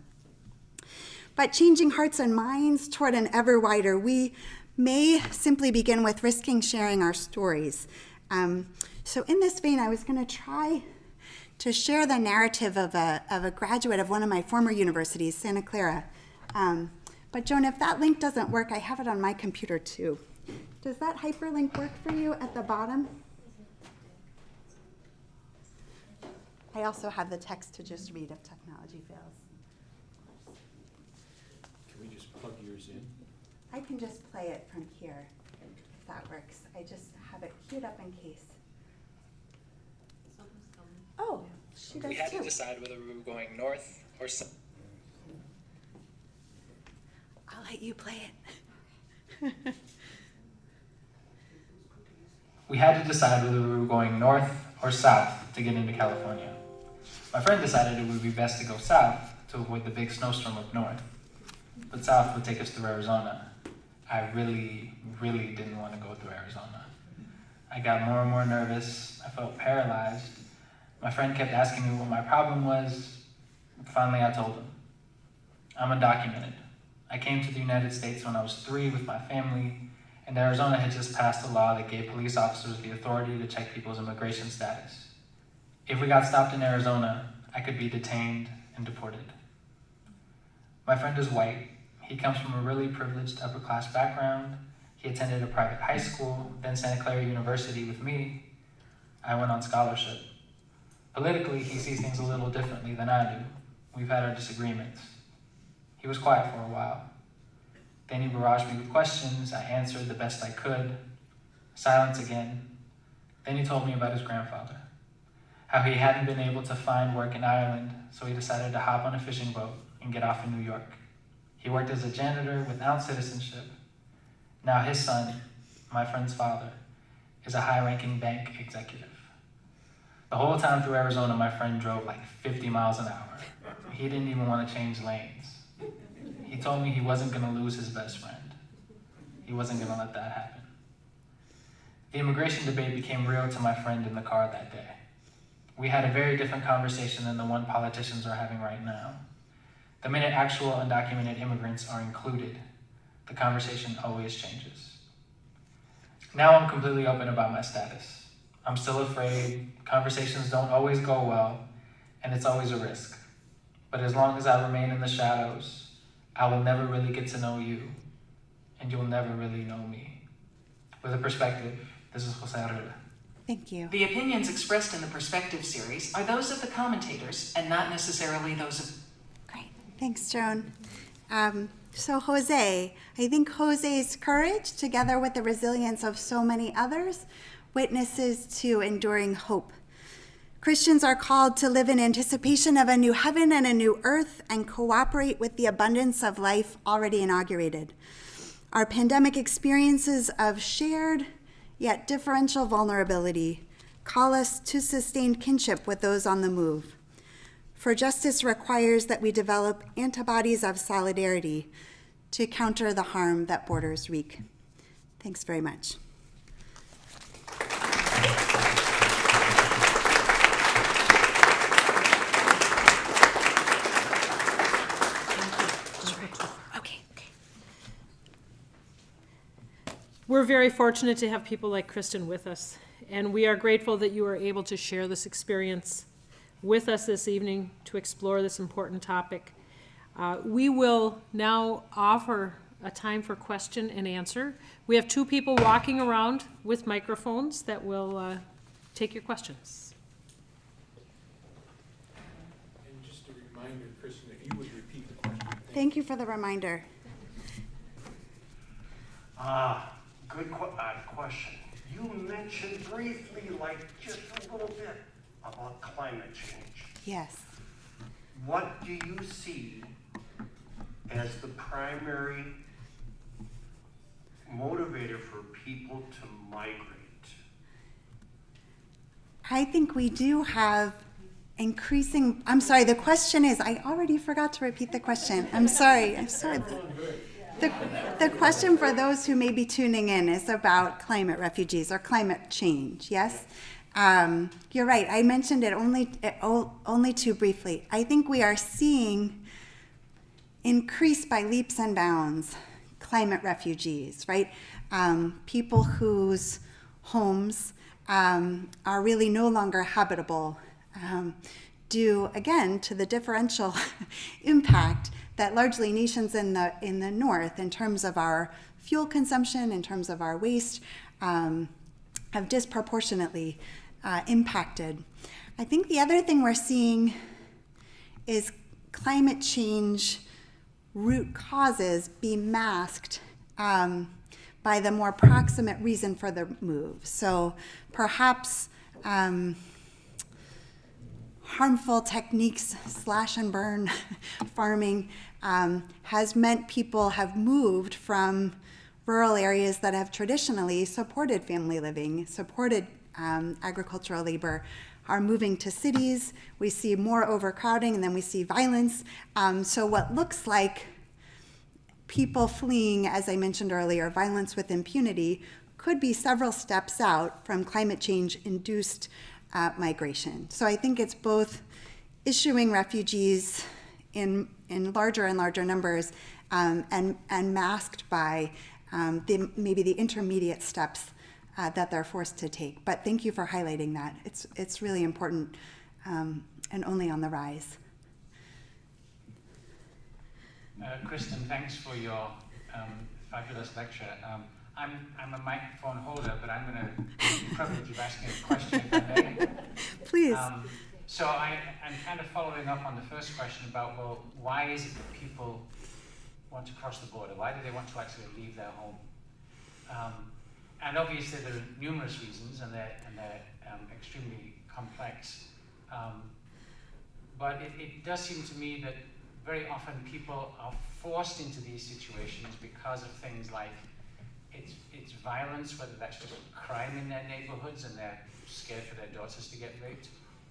But changing hearts and minds toward an ever wider, we may simply begin with risking sharing our stories. So in this vein, I was going to try to share the narrative of a graduate of one of my former universities, Santa Clara. But Joan, if that link doesn't work, I have it on my computer too. Does that hyperlink work for you at the bottom? I also have the text to just read if technology fails. Can we just plug yours in? I can just play it from here, if that works. I just have it queued up in case. Oh, she does We had too. to decide whether we were going north or south. I'll let you play it. We had to decide whether we were going north or south to get into California. My friend decided it would be best to go south to avoid the big snowstorm up north. But south would take us through Arizona. I really didn't want to go through Arizona. I got more and more nervous. I felt paralyzed. My friend kept asking me what my problem was. Finally, I told him. I'm undocumented. I came to the United States when I was 3 with my family, and Arizona had just passed a law that gave police officers the authority to check people's immigration status. If we got stopped in Arizona, I could be detained and deported. My friend is white. He comes from a really privileged upper-class background. He attended a private high school, then Santa Clara University with me. I went on scholarship. Politically, he sees things a little differently than I do. We've had our disagreements. He was quiet for a while. Then he barraged me with questions. I answered the best I could. Silence again. Then he told me about his grandfather, how he hadn't been able to find work in Ireland, so he decided to hop on a fishing boat and get off in New York. He worked as a janitor without citizenship. Now his son, my friend's father, is a high-ranking bank executive. The whole time through Arizona, my friend drove like 50 miles an hour. He didn't even want to change lanes. He told me he wasn't going to lose his best friend. He wasn't going to let that happen. The immigration debate became real to my friend in the car that day. We had a very different conversation than the one politicians are having right now. The minute actual undocumented immigrants are included, the conversation always changes. Now I'm completely open about my status. I'm still afraid, conversations don't always go well, and it's always a risk. But as long as I remain in the shadows, I will never really get to know you, and you'll never really know me. With a perspective, this is Jose Arruda. Thank you. The opinions expressed in the Perspective series are those of the commentators and not necessarily those of... Great. Thanks, Joan. So Jose, I think Jose's courage, together with the resilience of so many others, witnesses to enduring hope. Christians are called to live in anticipation of a new heaven and a new earth and cooperate with the abundance of life already inaugurated. Our pandemic experiences of shared yet differential vulnerability call us to sustained kinship with those on the move. For justice requires that we develop antibodies of solidarity to counter the harm that borders wreak. Thanks very much. We're very fortunate to have people like Kristen with us, and we are grateful that you are able to share this experience with us this evening to explore this important topic. We will now offer a time for question and answer. We have 2 people walking around with microphones that will take your questions. And just a reminder, Kristen, if you would repeat the question. Thank you for the reminder. Good question. You mentioned briefly, like just a little bit, about climate change. Yes. What do you see as the primary motivator for people to migrate? I think we do have increasing, I'm sorry, the question is, I already forgot to repeat the question. I'm sorry. The question for those who may be tuning in is about climate refugees or climate change, yes? You're right, I mentioned it only too briefly. I think we are seeing increase by leaps and bounds climate refugees, right? People whose homes are really no longer habitable due, again, to the differential impact that largely nations in the north, in terms of our fuel consumption, in terms of our waste, have disproportionately impacted. I think the other thing we're seeing is climate change root causes be masked by the more proximate reason for the move. So perhaps harmful techniques, slash and burn farming, has meant people have moved from rural areas that have traditionally supported family living, supported agricultural labor, are moving to cities. We see more overcrowding, and then we see violence. So what looks like people fleeing, as I mentioned earlier, violence with impunity, could be several steps out from climate change-induced migration. So I think it's both issuing refugees in larger and larger numbers and masked by maybe the intermediate steps that they're forced to take. But thank you for highlighting that. It's really important and only on the rise. Kristen, thanks for your fabulous lecture. I'm a microphone holder, but I'm going to be the privilege of asking a question if I may. Please. So I'm kind of following up on the first question about, well, why is it that people want to cross the border? Why do they want to actually leave their home? And obviously there are numerous reasons, and they're extremely complex. But it does seem to me that very often people are forced into these situations because of things like it's violence, whether that's just crime in their neighborhoods and they're scared for their daughters to get raped,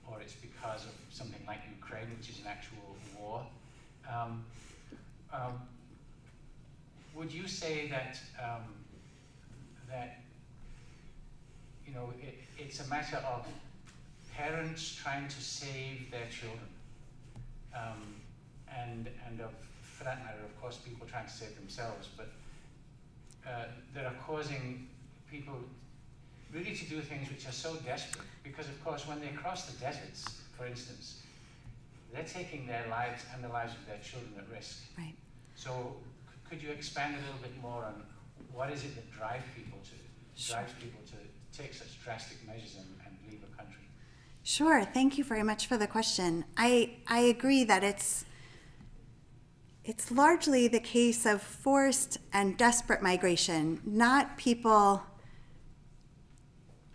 or it's because of something like Ukraine, which is an actual war. Would you say that it's a matter of parents trying to save their children, and of, for that matter, of course, people trying to save themselves, but that are causing people really to do things which are so desperate? Because, of course, when they cross the deserts, for instance, they're taking their lives and the lives of their children at risk. Right. So could you expand a little bit more on what is it that drives people to take such drastic measures and leave a country? Sure. Thank you very much for the question. I agree that it's largely the case of forced and desperate migration, not people,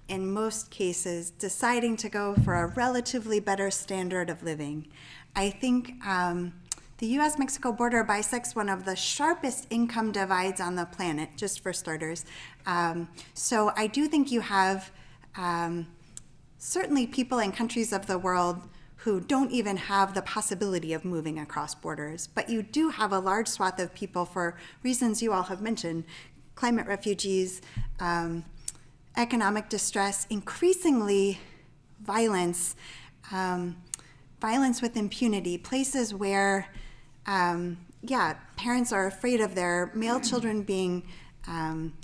in most cases, deciding to go for a relatively better standard of living. I think the U.S.-Mexico border bisects one of the sharpest income divides on the planet, just for starters. So I do think you have certainly people in countries of the world who don't even have the possibility of moving across borders. But you do have a large swath of people, for reasons you all have mentioned, climate refugees, economic distress, increasingly violence, violence with impunity, places where, parents are afraid of their male children being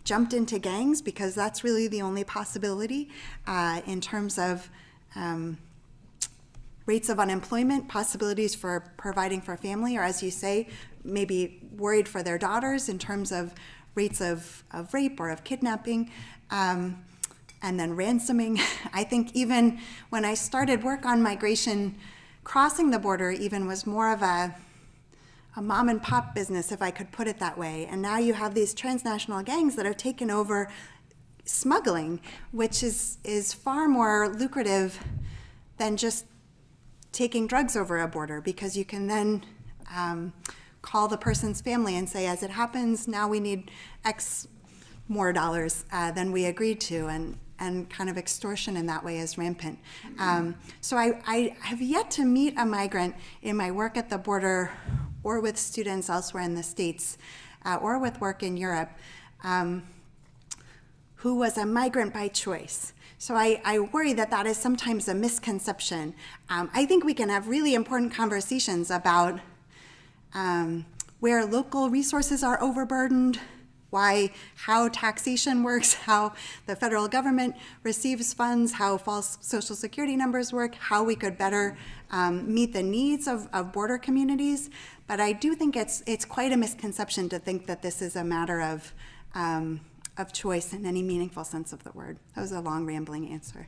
jumped into gangs, because that's really the only possibility in terms of rates of unemployment, possibilities for providing for family, or as you say, maybe worried for their daughters in terms of rates of rape or of kidnapping, and then ransoming. I think even when I started work on migration, crossing the border even was more of a mom and pop business, if I could put it that way. And now you have these transnational gangs that have taken over smuggling, which is far more lucrative than just taking drugs over a border, because you can then call the person's family and say, as it happens, now we need X more dollars than we agreed to. and kind of extortion in that way is rampant. So I have yet to meet a migrant in my work at the border or with students elsewhere in the States or with work in Europe who was a migrant by choice. So I worry that that is sometimes a misconception. I think we can have really important conversations about where local resources are overburdened, how taxation works, how the federal government receives funds, how false social security numbers work, how we could better meet the needs of border communities. But I do think it's quite a misconception to think that this is a matter of choice in any meaningful sense of the word. That was a long, rambling answer.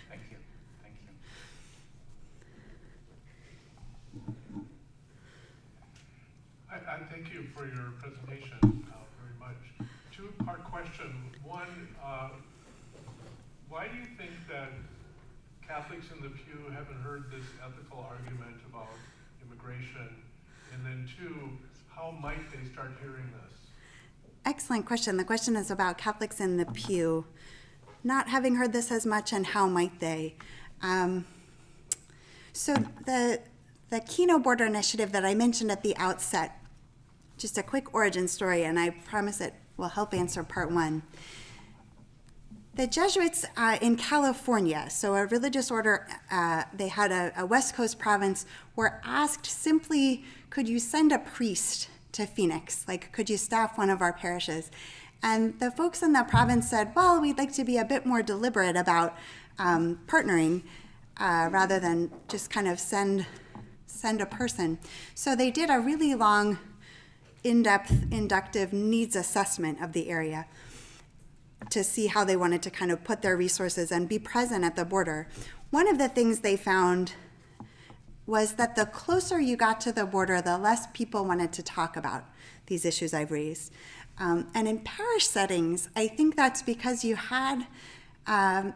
Thank you. Thank you. I thank you for your presentation very much. Two-part question. One, why do you think that Catholics in the pew haven't heard this ethical argument about immigration? And then two, how might they start hearing this? Excellent question. The question is about Catholics in the pew not having heard this as much, and how might they? So the Keno Border Initiative that I mentioned at the outset, just a quick origin story, and I promise it will help answer part one. The Jesuits in California, so a religious order, they had a West Coast province, were asked simply, could you send a priest to Phoenix? Like, could you staff one of our parishes? And the folks in the province said, well, we'd like to be a bit more deliberate about partnering rather than just kind of send a person. So they did a really long, in-depth, inductive needs assessment of the area to see how they wanted to kind of put their resources and be present at the border. One of the things they found was that the closer you got to the border, the less people wanted to talk about these issues I've raised. And in parish settings, I think that's because you had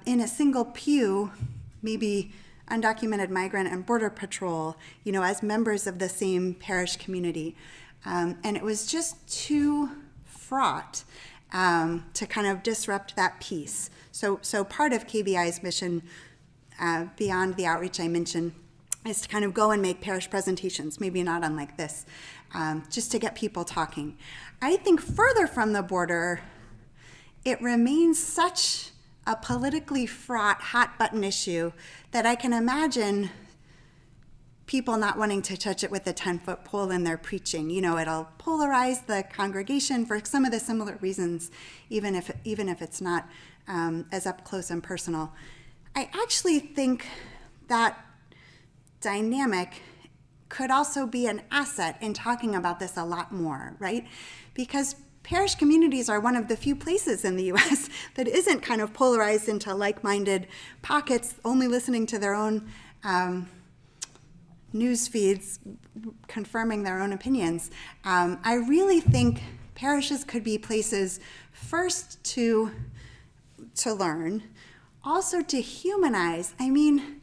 in a single pew, maybe undocumented migrant and border patrol, as members of the same parish community. And it was just too fraught to kind of disrupt that peace. So part of KBI's mission, beyond the outreach I mentioned, is to kind of go and make parish presentations, maybe not unlike this, just to get people talking. I think further from the border, it remains such a politically fraught, hot-button issue that I can imagine people not wanting to touch it with a 10-foot pole in their preaching. It'll polarize the congregation for some of the similar reasons, even if it's not as up close and personal. I actually think that dynamic could also be an asset in talking about this a lot more, right? Because parish communities are one of the few places in the U.S. that isn't kind of polarized into like-minded pockets, only listening to their own news feeds, confirming their own opinions. I really think parishes could be places first to learn, also to humanize. I mean,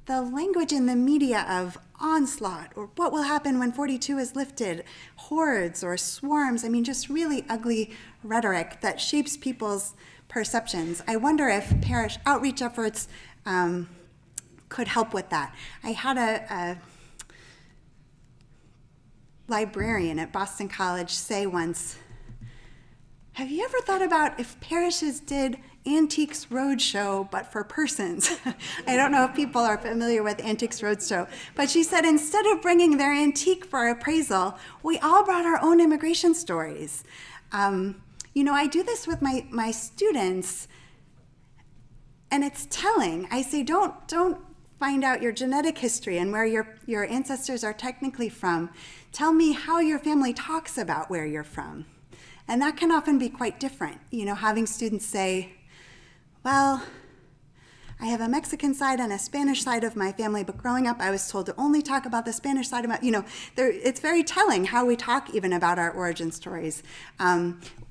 the language in the media of onslaught, or what will happen when 42 is lifted, hordes or swarms, just really ugly rhetoric that shapes people's perceptions. I wonder if parish outreach efforts could help with that. I had a librarian at Boston College say once, have you ever thought about if parishes did Antiques Roadshow, but for persons? I don't know if people are familiar with Antiques Roadshow, but she said instead of bringing their antique for appraisal, we all brought our own immigration stories. I do this with my students, and it's telling. I say, don't find out your genetic history and where your ancestors are technically from. Tell me how your family talks about where you're from. And that can often be quite different. Having students say, well, I have a Mexican side and a Spanish side of my family, but growing up I was told to only talk about the Spanish side of my, it's very telling how we talk even about our origin stories.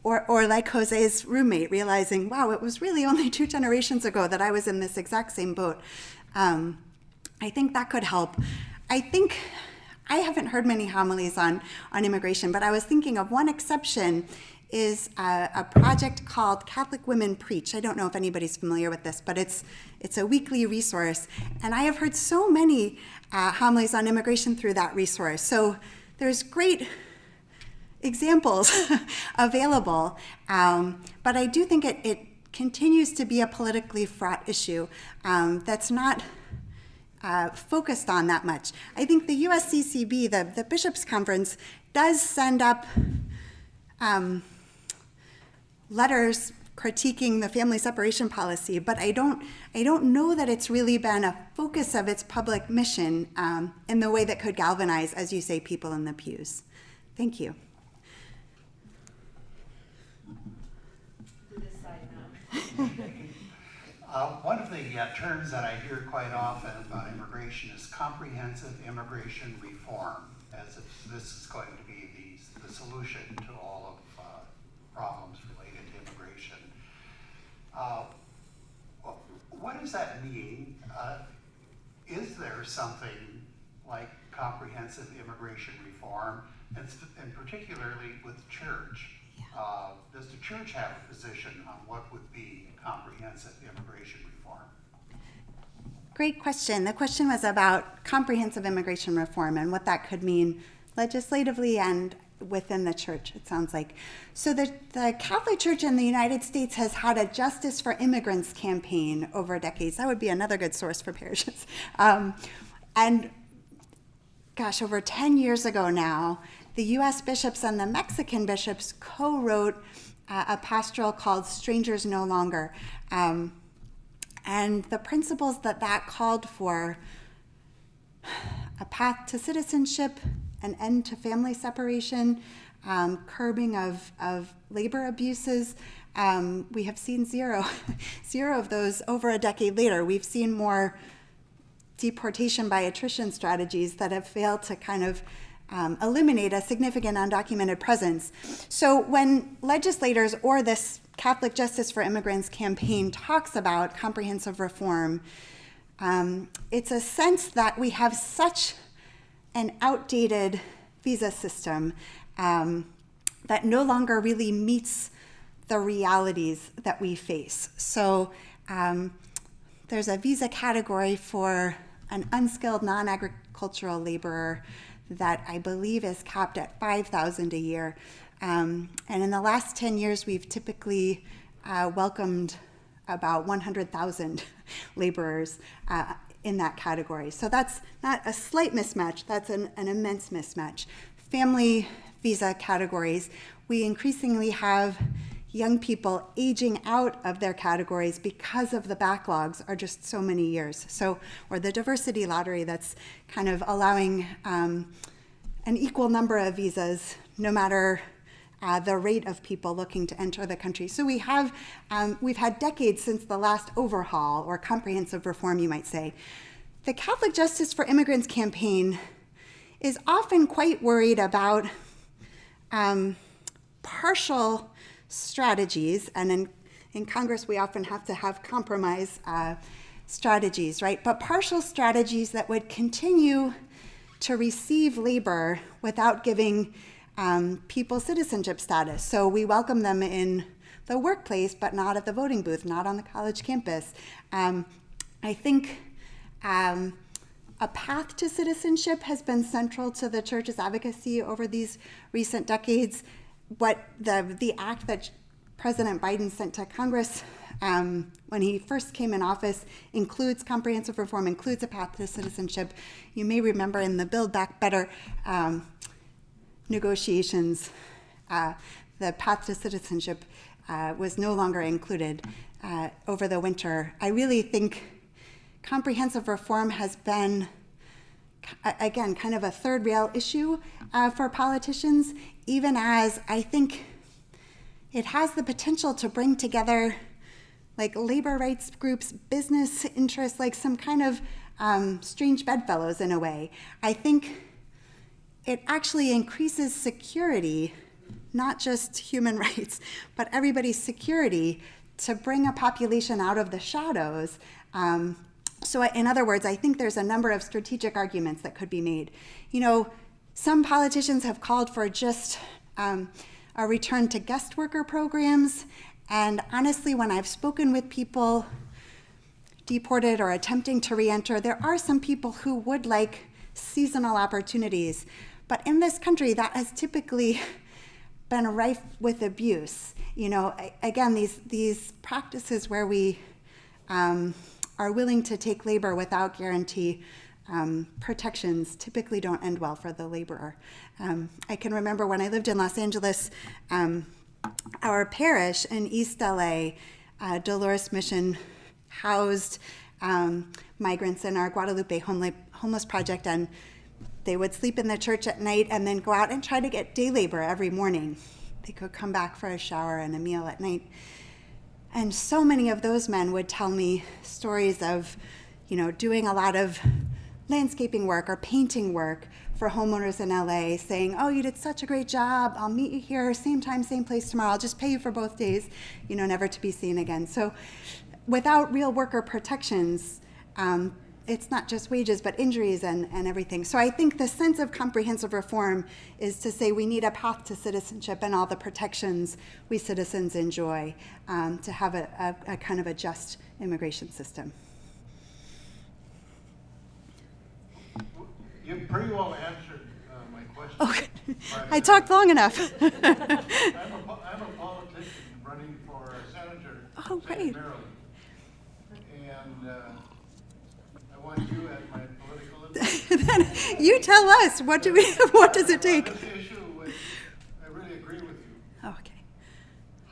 Or like Jose's roommate realizing, wow, it was really only 2 generations ago that I was in this exact same boat. I think that could help. I haven't heard many homilies on immigration, but I was thinking of one exception is a project called Catholic Women Preach. I don't know if anybody's familiar with this, but it's a weekly resource. And I have heard so many homilies on immigration through that resource. So there's great examples available, but I do think it continues to be a politically fraught issue that's not focused on that much. I think the USCCB, the Bishops' Conference, does send up letters critiquing the family separation policy, but I don't know that it's really been a focus of its public mission in the way that could galvanize, as you say, people in the pews. Thank you. One of the terms that I hear quite often about immigration is comprehensive immigration reform, as if this is going to be the solution to all of problems related to immigration. What does that mean? Is there something like comprehensive immigration reform, and particularly with church? Does the church have a position on what would be comprehensive immigration reform? Great question. The question was about comprehensive immigration reform and what that could mean legislatively and within the church, it sounds like. So the Catholic Church in the United States has had a Justice for Immigrants campaign over decades. That would be another good source for parishes. And gosh, over 10 years ago now, the U.S. bishops and the Mexican bishops co-wrote a pastoral called Strangers No Longer. And the principles that called for: a path to citizenship, an end to family separation, curbing of labor abuses. We have seen zero of those over a decade later. We've seen more deportation by attrition strategies that have failed to kind of eliminate a significant undocumented presence. So when legislators or this Catholic Justice for Immigrants campaign talks about comprehensive reform, it's a sense that we have such an outdated visa system that no longer really meets the realities that we face. So there's a visa category for an unskilled non-agricultural laborer that I believe is capped at $5,000 a year. And in the last 10 years, we've typically welcomed about 100,000 laborers in that category. So that's not a slight mismatch, that's an immense mismatch. Family visa categories, we increasingly have young people aging out of their categories because of the backlogs are just so many years. So, or the diversity lottery that's kind of allowing an equal number of visas, no matter the rate of people looking to enter the country. So we've had decades since the last overhaul or comprehensive reform, you might say. The Catholic Justice for Immigrants campaign is often quite worried about partial strategies, and in Congress we often have to have compromise strategies, right? But partial strategies that would continue to receive labor without giving people citizenship status. So we welcome them in the workplace, but not at the voting booth, not on the college campus. I think a path to citizenship has been central to the church's advocacy over these recent decades. What the act that President Biden sent to Congress when he first came in office includes comprehensive reform, includes a path to citizenship. You may remember in the Build Back Better negotiations, the path to citizenship was no longer included over the winter. I really think comprehensive reform has been, again, kind of a third rail issue for politicians, even as I think it has the potential to bring together like labor rights groups, business interests, like some kind of strange bedfellows in a way. I think it actually increases security, not just human rights, but everybody's security to bring a population out of the shadows. So in other words, I think there's a number of strategic arguments that could be made. You know, some politicians have called for just a a return to guest worker programs. And honestly, when I've spoken with people deported or attempting to reenter, there are some people who would like seasonal opportunities. But in this country, that has typically been rife with abuse. You know, again, these practices where we are willing to take labor without guarantee protections typically don't end well for the laborer. I can remember when I lived in Los Angeles, our parish in East LA, Dolores Mission, housed migrants in our Guadalupe homeless project, and they would sleep in the church at night and then go out and try to get day labor every morning. They could come back for a shower and a meal at night. And so many of those men would tell me stories of, doing a lot of landscaping work or painting work for homeowners in LA, saying, "Oh, you did such a great job. I'll meet you here, same time, same place tomorrow. I'll just pay you for both days, never to be seen again." So without real worker protections, it's not just wages, but injuries and everything. So I think the sense of comprehensive reform is to say we need a path to citizenship and all the protections we citizens enjoy to have a kind of a just immigration system. You pretty well answered my question. Okay, But, I talked long enough. I'm a politician running for senator Oh, in great. Maryland. And I want you as my political advisor. Then you tell us, what does it take? On this issue, which I really agree with you, Oh, okay.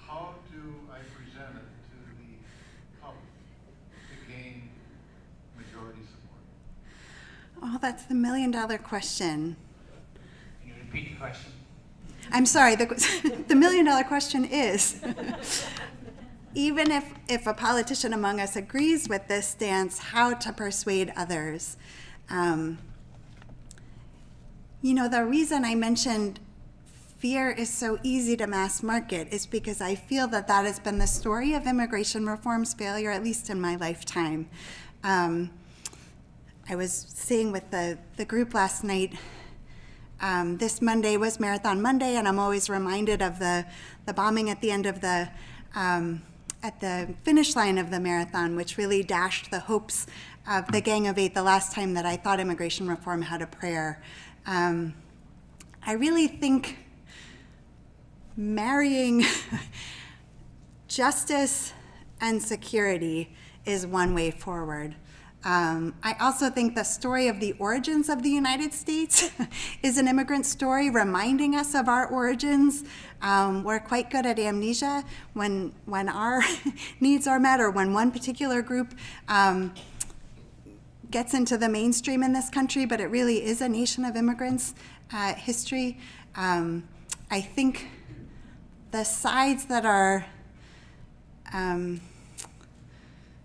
how do I present it to the public to gain majority support? Oh, that's the $1 million question. Can you repeat the question? I'm sorry, the $1 million question is, even if a politician among us agrees with this stance, how to persuade others. The reason I mentioned fear is so easy to mass market is because I feel that has been the story of immigration reform's failure, at least in my lifetime. I was saying with the group last night, this Monday was Marathon Monday, and I'm always reminded of the bombing at the end of at the finish line of the marathon, which really dashed the hopes of the Gang of Eight the last time that I thought immigration reform had a prayer. I really think marrying justice and security is one way forward. I also think the story of the origins of the United States is an immigrant story, reminding us of our origins. We're quite good at amnesia when our needs are met, or when one particular group gets into the mainstream in this country, but it really is a nation of immigrants history. I think the sides that are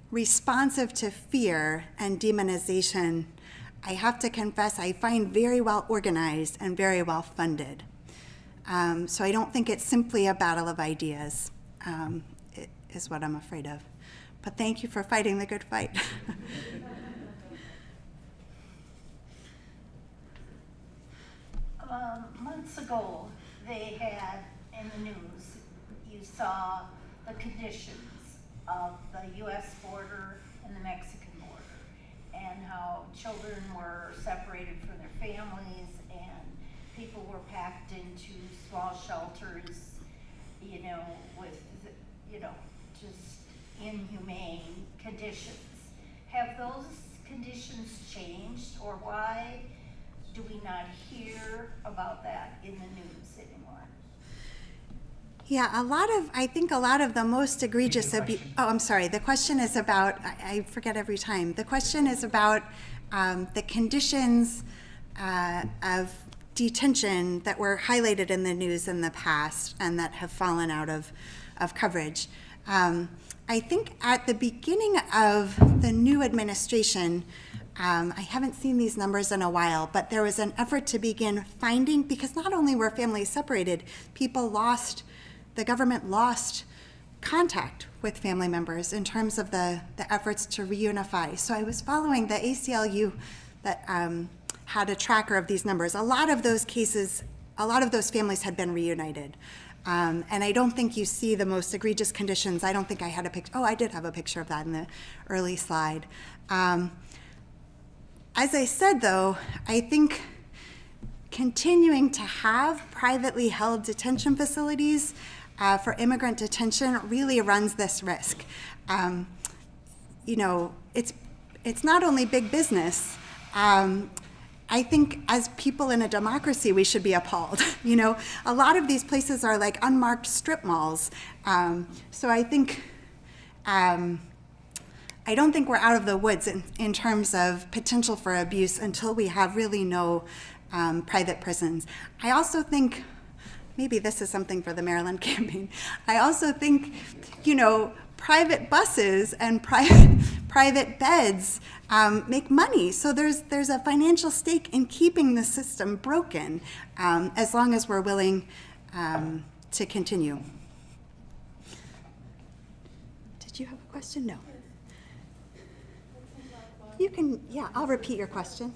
responsive to fear and demonization, I have to confess, I find very well organized and very well funded. So I don't think it's simply a battle of ideas, it is what I'm afraid of. But thank you for fighting the good fight. Months ago, they had in the news, you saw the conditions of the U.S. border and the Mexican border, and how children were separated from their families, and people were packed into small shelters, with, just inhumane conditions. Have those conditions changed, or why do we not hear about that in the news anymore? Yeah, I think a lot of the most egregious abuse. Oh, I'm sorry. The question is about, I forget every time. The question is about the conditions of detention that were highlighted in the news in the past and that have fallen out of coverage. I think at the beginning of the new administration, I haven't seen these numbers in a while, but there was an effort to begin finding, because not only were families separated, the government lost contact with family members in terms of the efforts to reunify. So I was following the ACLU that had a tracker of these numbers. A lot of those cases, a lot of those families had been reunited. And I don't think you see the most egregious conditions. I don't think I had a picture. Oh, I did have a picture of that in the early slide. As I said, though, I think continuing to have privately held detention facilities for immigrant detention really runs this risk. You know, it's not only big business. I think as people in a democracy, we should be appalled. You know, a lot of these places are like unmarked strip malls. So I think, I don't think we're out of the woods in terms of potential for abuse until we have really no private prisons. I also think, maybe this is something for the Maryland campaign, I also think, you know, private buses and private beds make money. So there's a financial stake in keeping the system broken as long as we're willing to continue. Did you have a question? No. You can, yeah, I'll repeat your question.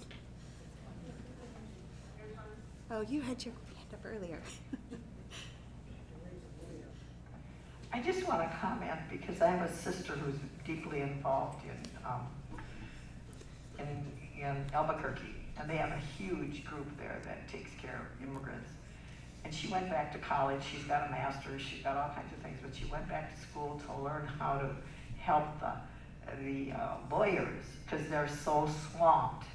Oh, you had your hand up earlier. I just want to comment because I have a sister who's deeply involved in Albuquerque, and they have a huge group there that takes care of immigrants. And she went back to college. She's got a master's. She's got all kinds of things, but she went back to school to learn how to help the lawyers because they're so swamped.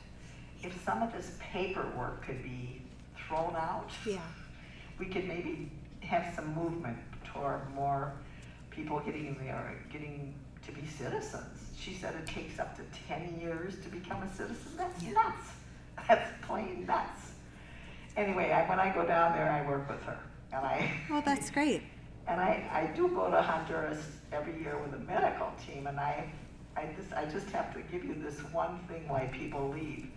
If some of this paperwork could be thrown out, Yeah. we could maybe have some movement toward more people getting to be citizens. She said it takes up to 10 years to become a citizen. That's nuts. That's plain nuts. Anyway, when I go down there, I work with her. Oh, that's great. And I do go to Honduras every year with a medical team, and I just have to give you this one thing why people leave.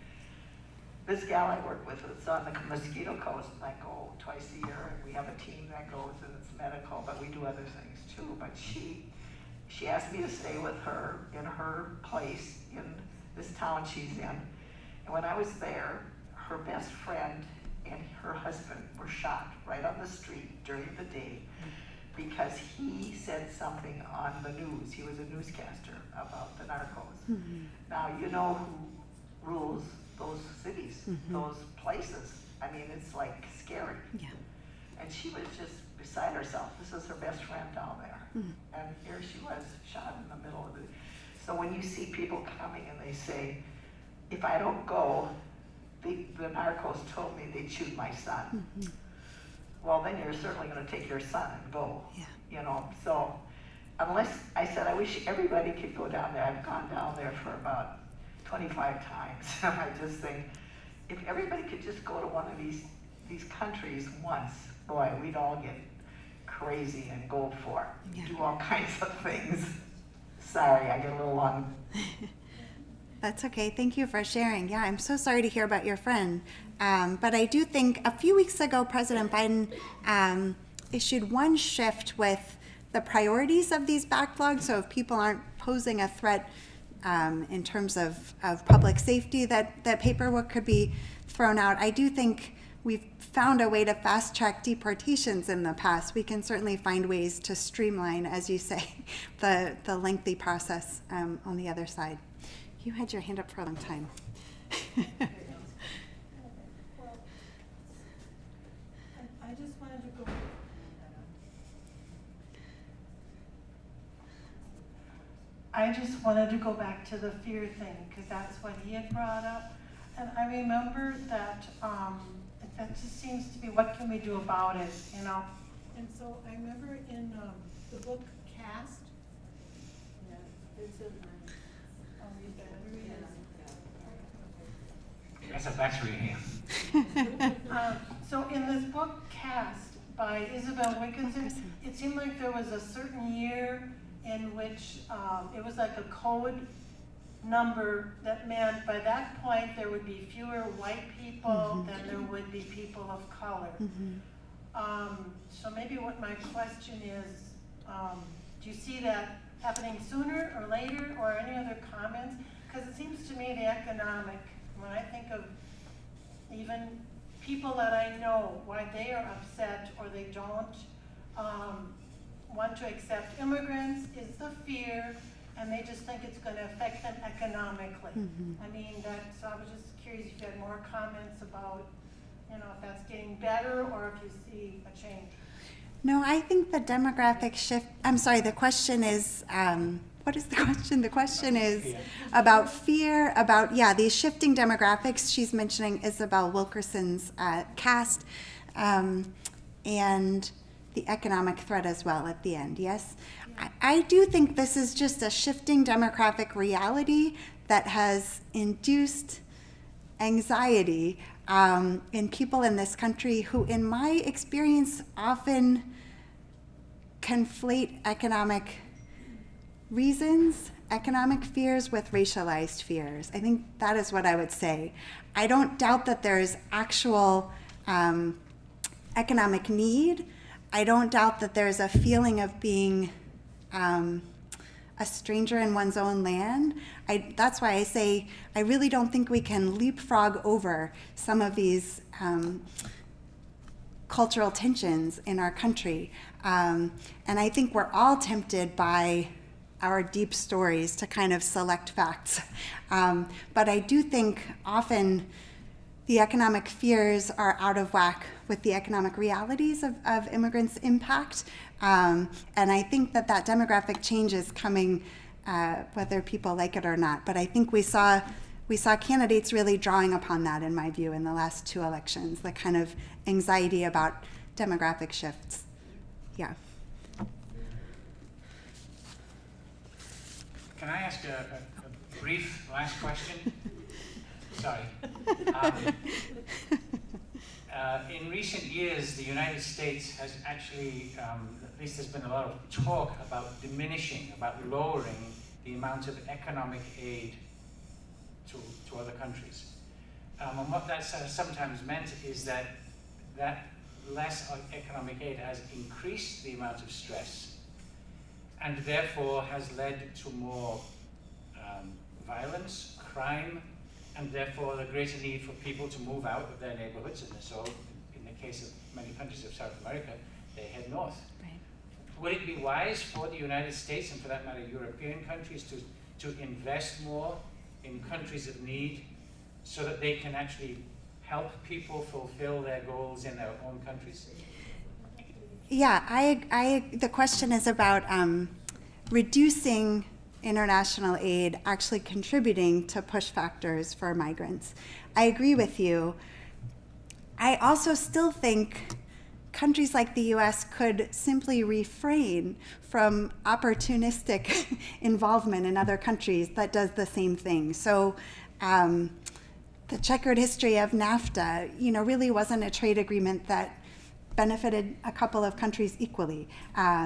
This gal I work with is on the Mosquito Coast, and I go twice a year, and we have a team that goes, and it's medical, but we do other things too. But she asked me to stay with her in her place in this town she's in. And when I was there, her best friend and her husband were shot right on the street during the day because he said something on the news. He was a newscaster about the narcos. Mm-hmm. Now, you know who rules those cities, mm-hmm. those places. I mean, it's like scary. Yeah. And she was just beside herself. This is her best friend down there. Mm-hmm. And here she was shot in the middle of it. So when you see people coming and they say, if I don't go, the narcos told me they'd shoot my son. Mm-hmm. Well, then you're certainly going to take your son and go. Yeah. You know, so unless, I said, I wish everybody could go down there. I've gone down there for about 25 times. I just think, if everybody could just go to one of these countries once, boy, we'd all get crazy and go for it. Yeah. Do all kinds of things. Sorry, I get a little long. That's okay. Thank you for sharing. Yeah, I'm so sorry to hear about your friend. But I do think a few weeks ago, President Biden issued one shift with the priorities of these backlogs. So if people aren't posing a threat in terms of public safety, that paperwork could be thrown out. I do think we've found a way to fast track deportations in the past. We can certainly find ways to streamline, as you say, the lengthy process on the other side. You had your hand up for a long time. I just wanted to go. I just wanted to go back to the fear thing because that's what he had brought up, and I remember that that just seems to be what can we do about it, you know? And so I remember in the book Cast. Yeah, it's in That's a battery here. So in this book, Cast, by Isabel Wilkinson, it seemed like there was a certain year in which it was like a code number that meant by that point there would be fewer white people mm-hmm. than there would be people of color. Mm-hmm. So maybe what my question is, do you see that happening sooner or later, or any other comments? Because it seems to me the economic, when I think of even people that I know, why they are upset or they don't want to accept immigrants is the fear, and they just think it's going to affect them economically. I mean, so I was just curious if you had more comments about, if that's getting better or if you see a change. No, I think the demographic shift, I'm sorry, the question is, what is the question? The question is about fear, about, these shifting demographics. She's mentioning Isabel Wilkerson's cast, and the economic threat as well at the end, yes? I do think this is just a shifting demographic reality that has induced anxiety in people in this country who, in my experience, often conflate economic reasons, economic fears with racialized fears. I think that is what I would say. I don't doubt that there is actual economic need. I don't doubt that there's a feeling of being a stranger in one's own land. That's why I say I really don't think we can leapfrog over some of these cultural tensions in our country. And I think we're all tempted by our deep stories to kind of select facts. But I do think often the economic fears are out of whack with the economic realities of immigrants' impact. And I think that demographic change is coming whether people like it or not. But I think we saw candidates really drawing upon that, in my view, in the last 2 elections, the kind of anxiety about demographic shifts. Yeah. Can I ask a brief last question? Sorry. In recent years, the United States has actually, at least there's been a lot of talk about diminishing, about lowering the amount of economic aid to other countries. And what that sometimes meant is that less economic aid has increased the amount of stress, and therefore has led to more violence, crime, and therefore the greater need for people to move out of their neighborhoods. And so, in the case of many countries of South America, they head north. Right. Would it be wise for the United States, and for that matter European countries, to invest more in countries of need so that they can actually help people fulfill their goals in their own countries? Yeah, the question is about reducing international aid actually contributing to push factors for migrants. I agree with you. I also still think countries like the US could simply refrain from opportunistic involvement in other countries that does the same thing. So the checkered history of NAFTA, really wasn't a trade agreement that benefited a couple of countries equally.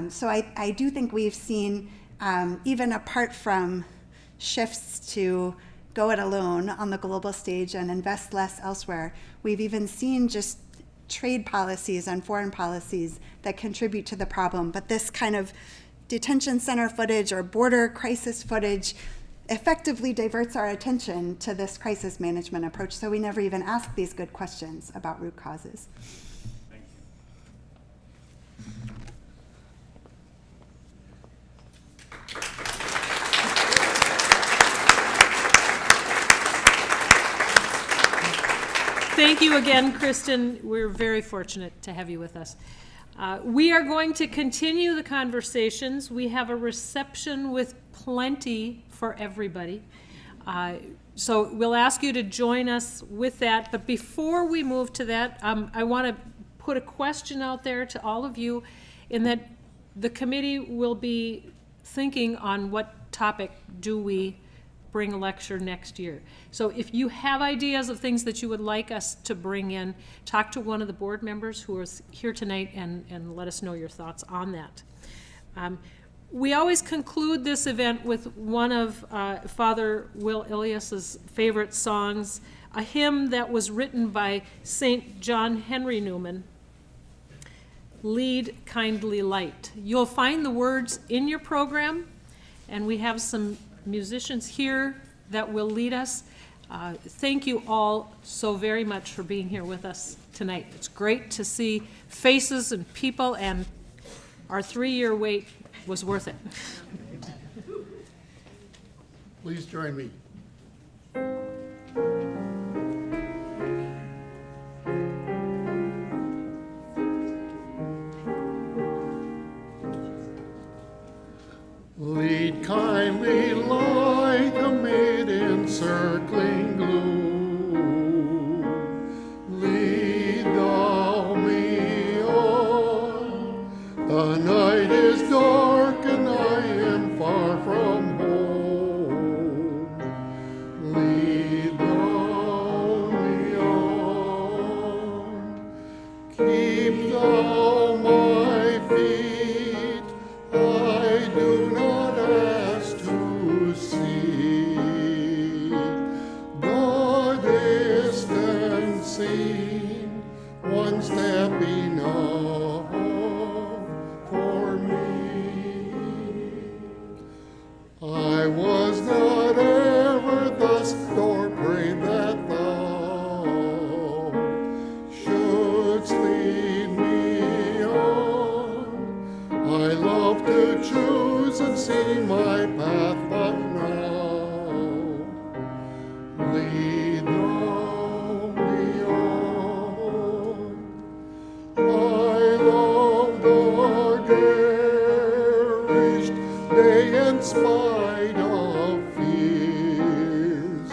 So I do think we've seen, even apart from shifts to go it alone on the global stage and invest less elsewhere, we've even seen just trade policies and foreign policies that contribute to the problem. But this kind of detention center footage or border crisis footage effectively diverts our attention to this crisis management approach, so we never even ask these good questions about root causes. Thank you. Thank you again, Kristen. We're very fortunate to have you with us. We are going to continue the conversations. We have a reception with plenty for everybody. So we'll ask you to join us with that. But before we move to that, I want to put a question out there to all of you, in that the committee will be thinking on what topic do we bring a lecture next year. So if you have ideas of things that you would like us to bring in, talk to one of the board members who is here tonight and let us know your thoughts on that. We always conclude this event with one of Father Will Elias's favorite songs, a hymn that was written by St. John Henry Newman, Lead Kindly Light. You'll find the words in your program, and we have some musicians here that will lead us. Thank you all so very much for being here with us tonight. It's great to see faces and people and our 3-year wait was worth it. Please join me. Lead kindly like a maid encircling gloom. Lead thou me on. The night is dark and I am far from home. Lead thou me on. Keep thou my feet. I do not ask to see the distant scene, one step enough for me. I was not ever thus nor prayed that thou shouldst lead me on. I love to choose and see my path, but now lead thou me on. I love the cherished day in spite of fears.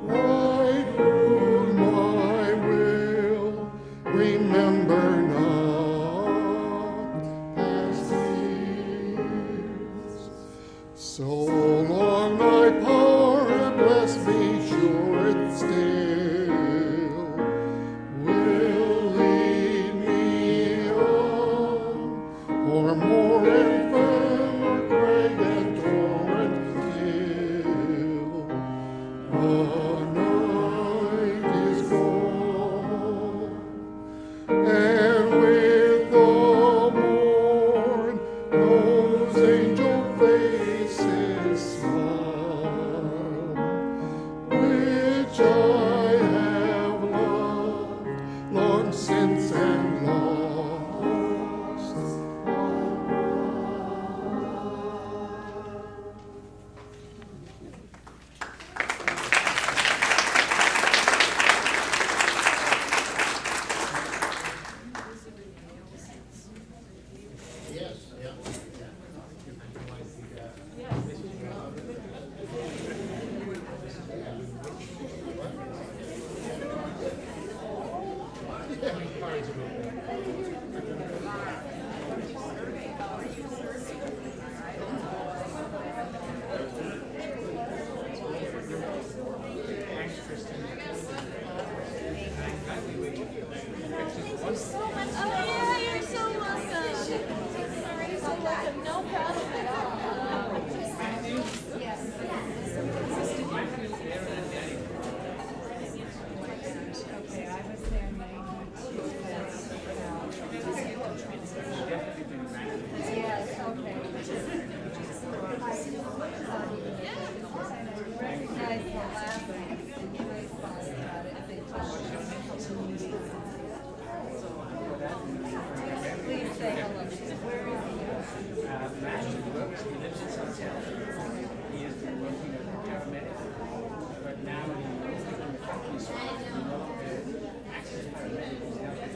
Pride rule my will, remember not past years. So long my power bless me, sure it still will lead me on, or more infirm or crag and torrent till the night is gone, and with the morn those angel faces smile.